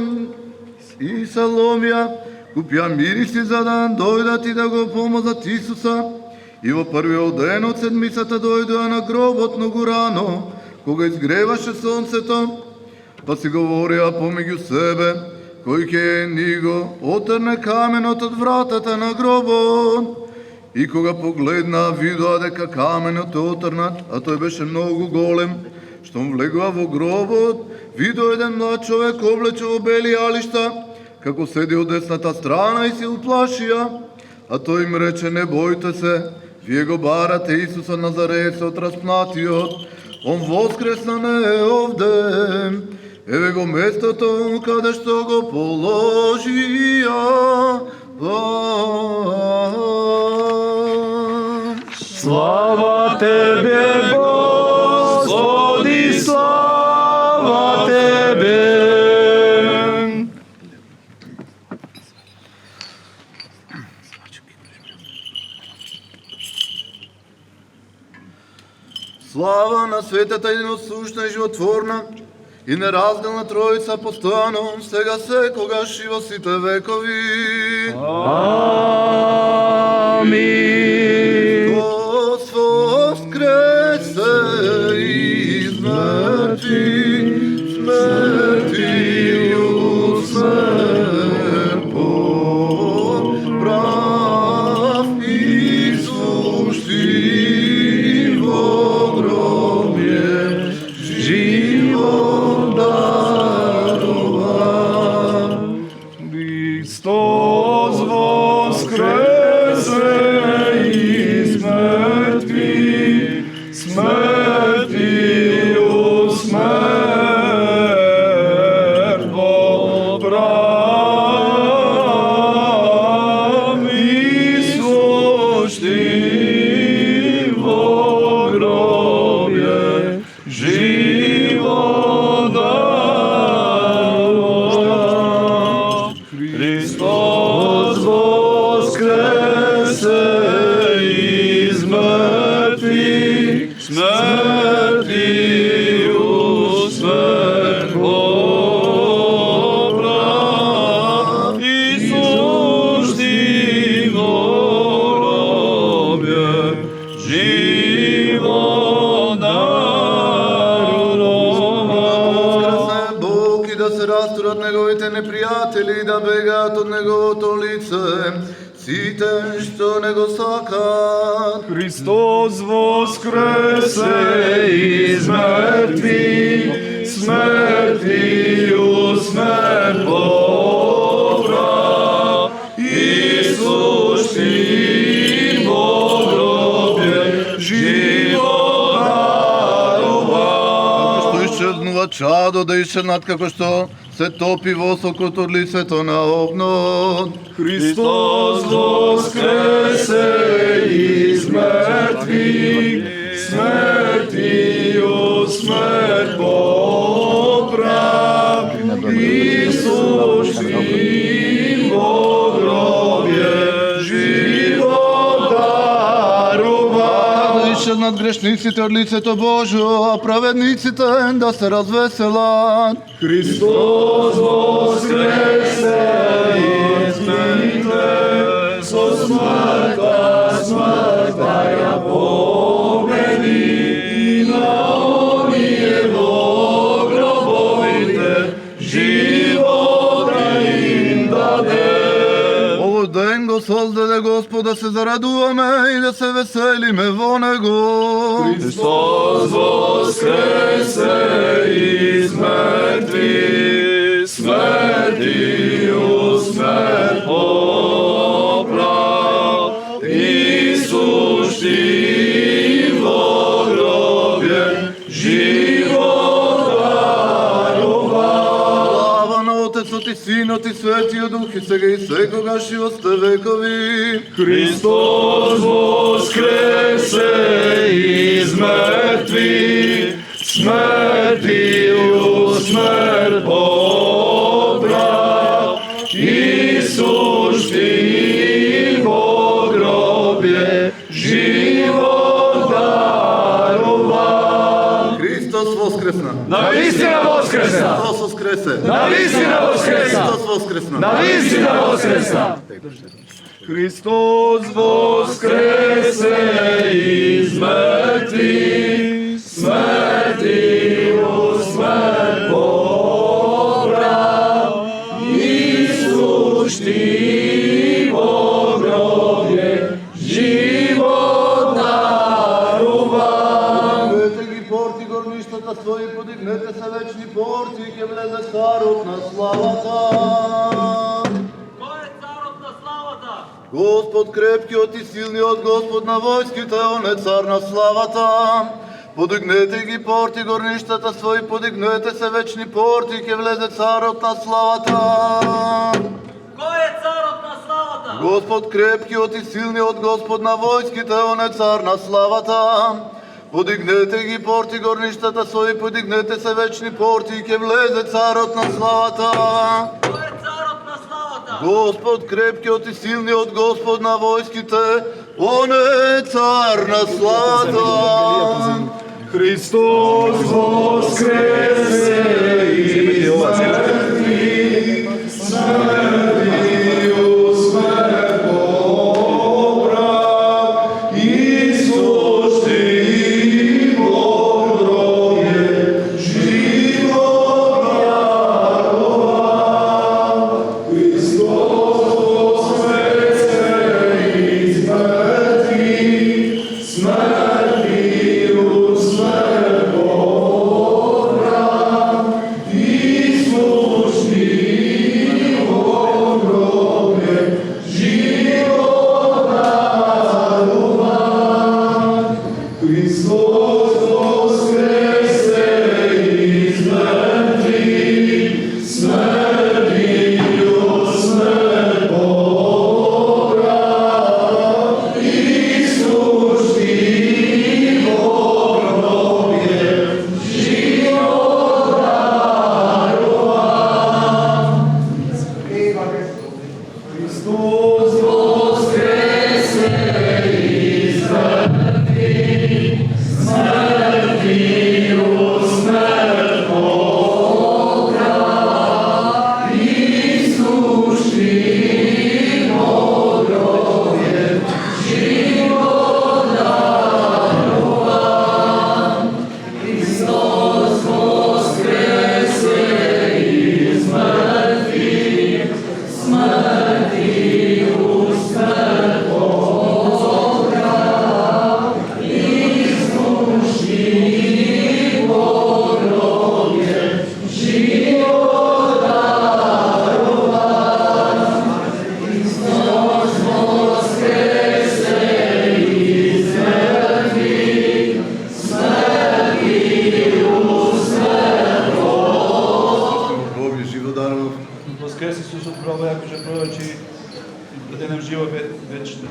Speaker 3: и Саломија купија мириси за да дојдат и да го помазат Исуса. И во првиот ден од седмицата дојдоа на гробот многу рано, кога изгреваше сонцето, па си говореа помеѓу себе, кој ќе ни го отрне каменот од вратата на гробот. И кога погледна, видоа дека каменот е отрнат, а тој беше многу голем. Штом влегува во гробот, видоа еден млад човек облечен во бели алишта, како седи од десната страна и се уплашија. А тој им рече: не бојте се, вие го барате Исуса Назареецот распнатиот. Он воскресна, не е овде. Еве го местото каде што го положија.
Speaker 2: Слава Тебе, Господи, слава Тебе.
Speaker 3: Слава на светата единосушна и животворна и неразделна Троица постојано, сега секогаш и во сите векови.
Speaker 2: Амин.
Speaker 3: Христос воскресе из мртви, смртију смрт побрав и сушти во гробје живот дарува.
Speaker 2: Христос воскресе из мртви, смртију смрт побрав и сушти во гробје живот дарува. Христос воскресе из мртви, смртију смрт побрав и сушти во гробје живот дарува.
Speaker 3: Воскресне Бог и да се растурат неговите непријатели и да бегаат од неговото лице сите што не го сакат.
Speaker 2: Христос воскресе из мртви, смртију смрт побрав и сушти во гробје живот дарува.
Speaker 3: Како што исчезнува чадо да исчезнат, како што се топи восокот од лицето на огнот.
Speaker 2: Христос воскресе из мртви, смртију смрт побрав и сушти во гробје живот дарува.
Speaker 3: Да исчезнат грешниците од лицето Божјо, а праведниците да се развеселат.
Speaker 2: Христос воскресе из мртвите, со смртта ја победи, на оние во гробовите живота им даде.
Speaker 3: Овој ден го создаде Господ да се зарадуваме и да се веселиме во Него.
Speaker 2: Христос воскресе из мртви, смртију смрт побрав и сушти во гробје живот дарува.
Speaker 3: Слава на Отецот и Синот и Светиот Дух и сега и секогаш и во сте векови.
Speaker 2: Христос воскресе из мртви, смртију смрт побрав
Speaker 6: Навистина воскресна!
Speaker 3: Христос воскресе!
Speaker 6: Навистина воскресна!
Speaker 3: Христос воскресна!
Speaker 6: Навистина воскресна! Христос воскресе из мертвих, смерти у смерть побрал, Исус ти во гробе живот дарува.
Speaker 3: Подигнете ги порти горништата своји, подигнете се вечни порти, ќе влезе царот на славата. Господ крепкиот и силниот, Господ на војските, Он е цар на славата. Подигнете ги порти горништата своји, подигнете се вечни порти, ќе влезе царот на славата.
Speaker 8: Кој е царот на славата?
Speaker 3: Господ крепкиот и силниот, Господ на војските, Он е цар на славата. Подигнете ги порти горништата своји, подигнете се вечни порти, ќе влезе царот на славата.
Speaker 8: Кој е царот на славата?
Speaker 3: Господ крепкиот и силниот, Господ на војските, Он е цар на славата.
Speaker 2: Христос воскресе из мертвих, смерти у смерть побрал, Исус ти во гробе живот дарувал. Христос воскресе из мертвих, смерти у смерть побрал, Исус ти во гробе живот дарувал. Христос воскресе из мертвих, смертью смерть побрал, Исус ти во гробе живот дарувал. Христос воскресе из мертвих, смертью смерть побрал, Исус ти во гробе живот дарувал. Христос воскресе из мертвих, смертью смерть побрал, Исус ти во гробе живот дарувал. Христос воскресе из мертвих, смертью смерть
Speaker 3: Бог живо дарував.
Speaker 1: Воскрес Исус од гроба, ако же пророчи, даде нам живот вечни.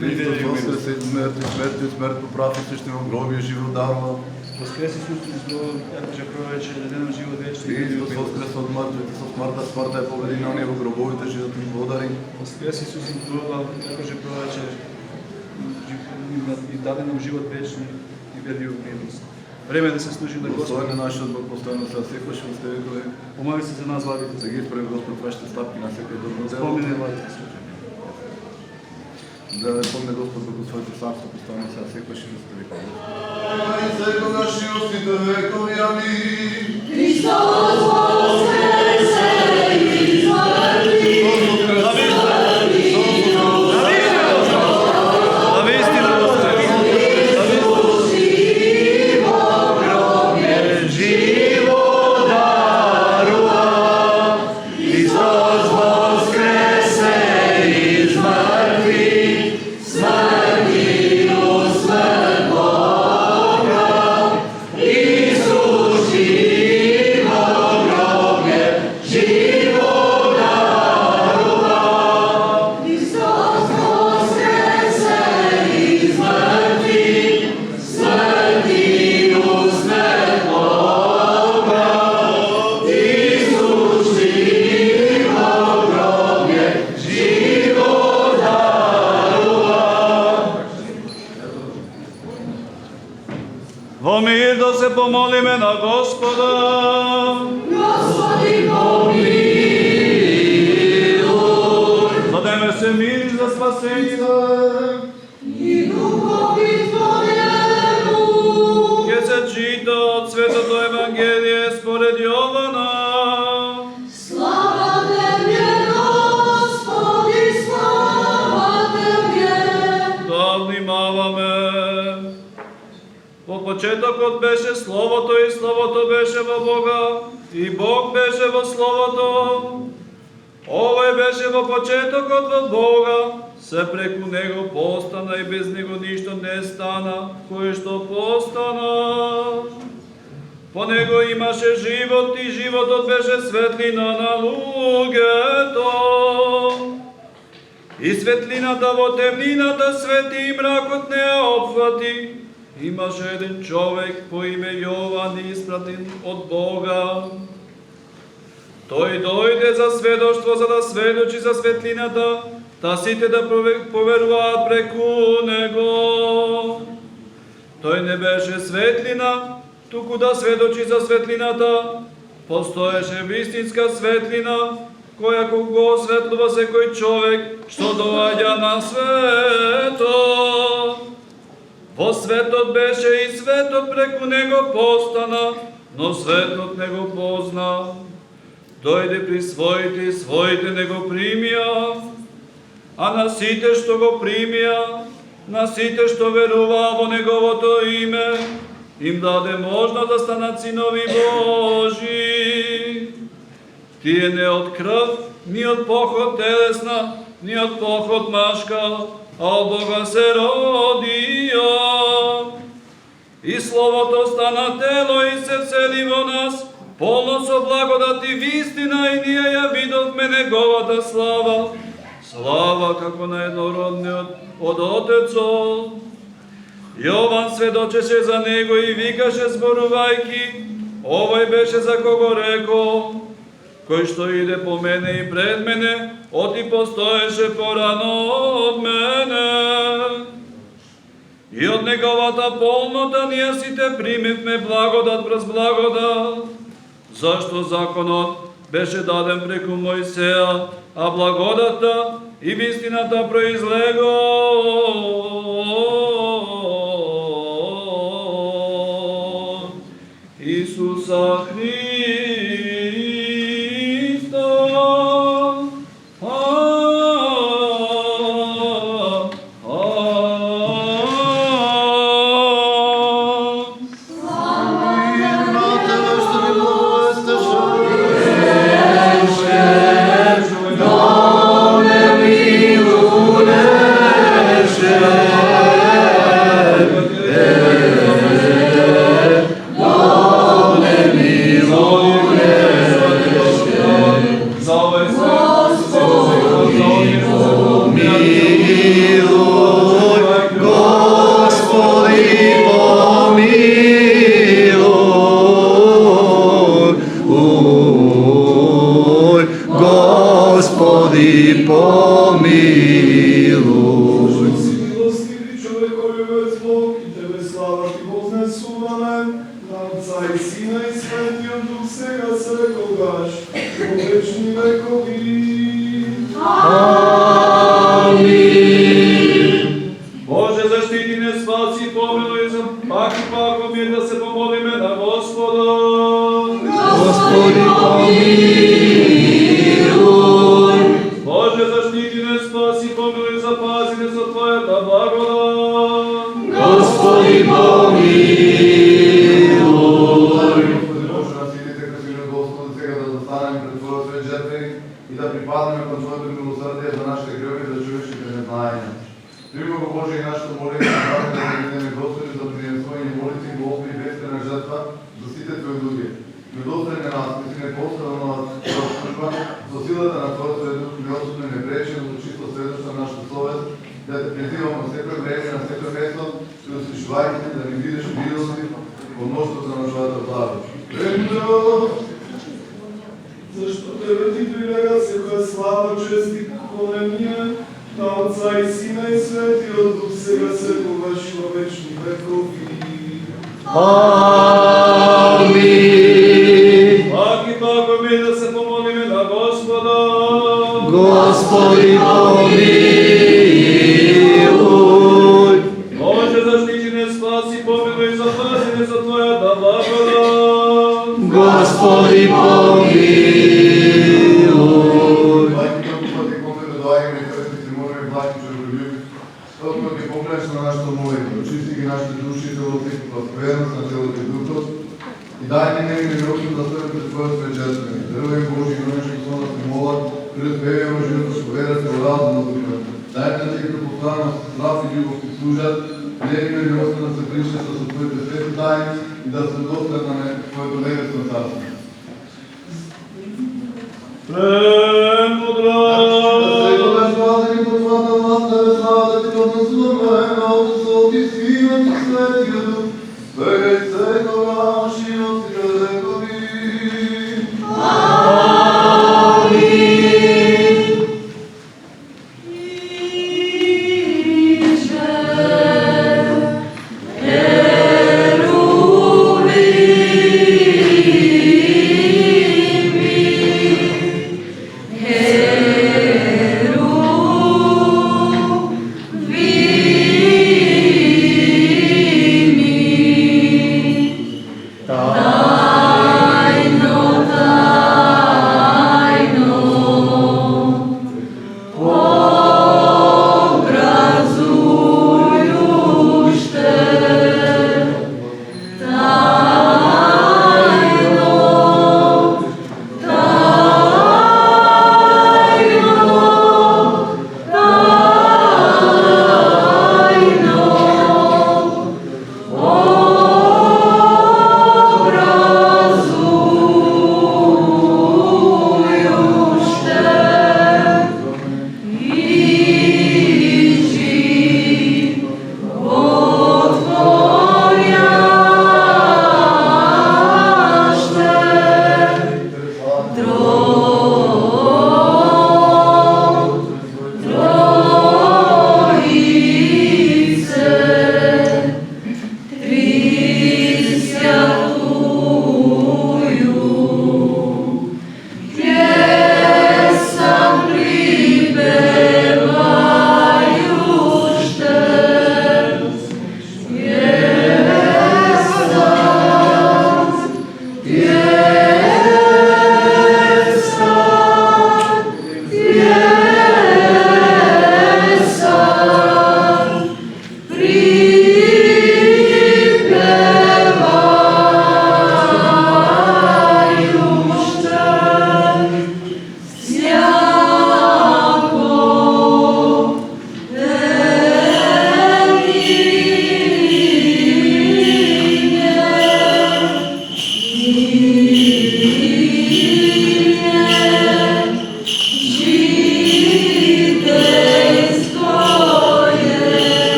Speaker 3: Христос воскресе из мертвих, смерти у смерть поправи, сушти во гробе живо дарував.
Speaker 1: Воскрес Исус од гроба, ако же пророчи, даде нам живот вечни.
Speaker 3: Христос воскресе од мртвите, со смртта, смртта е победена, ние во гробовите живот ни подари.
Speaker 1: Воскрес Исус од гроба, ако же пророчи, и даде нам живот вечни и верни в милост. Време е да се служи на Господ.
Speaker 3: Достоен е нашиот Бог, постојано се секојаш во сте векови.
Speaker 1: Помоли се за нас, владите.
Speaker 3: Да ги исправи Господ вашите стапки на секој добро дело.
Speaker 1: Спомени владите се.
Speaker 3: Да не помне Господ како своето царство, постојано се секојаш во сте векови. И секогаш и во сите векови, амин.
Speaker 5: Христос воскресе из мертвих,
Speaker 6: Исус ти во гробе
Speaker 1: помолиме на Господа.
Speaker 5: Господи, помилуј.
Speaker 1: Дадеме се мир за спасение.
Speaker 5: И духови Твоему.
Speaker 1: Ке се чита од Светото Евангелие според Јована.
Speaker 5: Слава Тебе, Господи, слава Тебе.
Speaker 1: Да внимаваме. Во почетокот беше Словото и Словото беше во Бога и Бог беше во Словото. Овој беше во почетокот во Бога, се преку Него постана и без Него ништо не стана, кој што постана. По Него имаше живот и животот беше светлина на луѓето. И светлината во темнината свети и мракот не ја опфати. Имаше еден човек по име Јован испратен од Бога. Тој дојде за сведоштво, за да сведочи за светлината, та сите да поверуваат преку него. Тој не беше светлина, туку да сведочи за светлината. Постоеше вистинска светлина, која го осветлува секој човек, што доаѓа на светот. Во светот беше и светот преку него постана, но светот не го позна. Дојде при своите и своите не го примија, а на сите што го примија, на сите што веруваа во неговото име, им даде можност да станат синови Божи. Тие не од крв, ни од поход телесна, ни од поход машка, а од Бога се родија. И Словото стана тело и се всели во нас, полно со благодат и вистина, и ние ја видовме неговата слава. Слава како на еднородниот од Отецот. Јован сведочеше за него и викаше зборувајки, овој беше за кого рекол, кој што иде по мене и пред мене, оти постоеше порано од мене. И од неговата полнота ние сите примивме благодат врз благодат, зашто законот беше даден преку Мојсеја, а благодата и вистината произлего Исуса Христа.
Speaker 9: Amen.
Speaker 6: помилуй.
Speaker 1: Пак и пак ми да се помолиме на Господа.
Speaker 6: Господи, помилуй.
Speaker 1: Боже, заштити не, спаси, помилуй, запази не за Твоята благодат.
Speaker 6: Господи, помилуй.
Speaker 3: Майки, толку пати коме да доаѓаме и пред ти молиме, блаки човеколюби, толку пати погледаш на нашето молитва, очисти ги нашите души, целото и верност на целото и духот, и дај ни неми миротно да стоим пред Твојот пречествени. Дарувај Божи и нонеше со нас и молат, пред певејаме живото со вера се оразно на духа. Дај ни тие като постојано со страх и љубов ти служат, неми миротно да се пришеста со Твоите свети тајни и да се достигнаме Твоето небесно царство.
Speaker 1: Премудра.
Speaker 3: Да се гледаш владени по Твоята власт, да слава да ти однесуваме.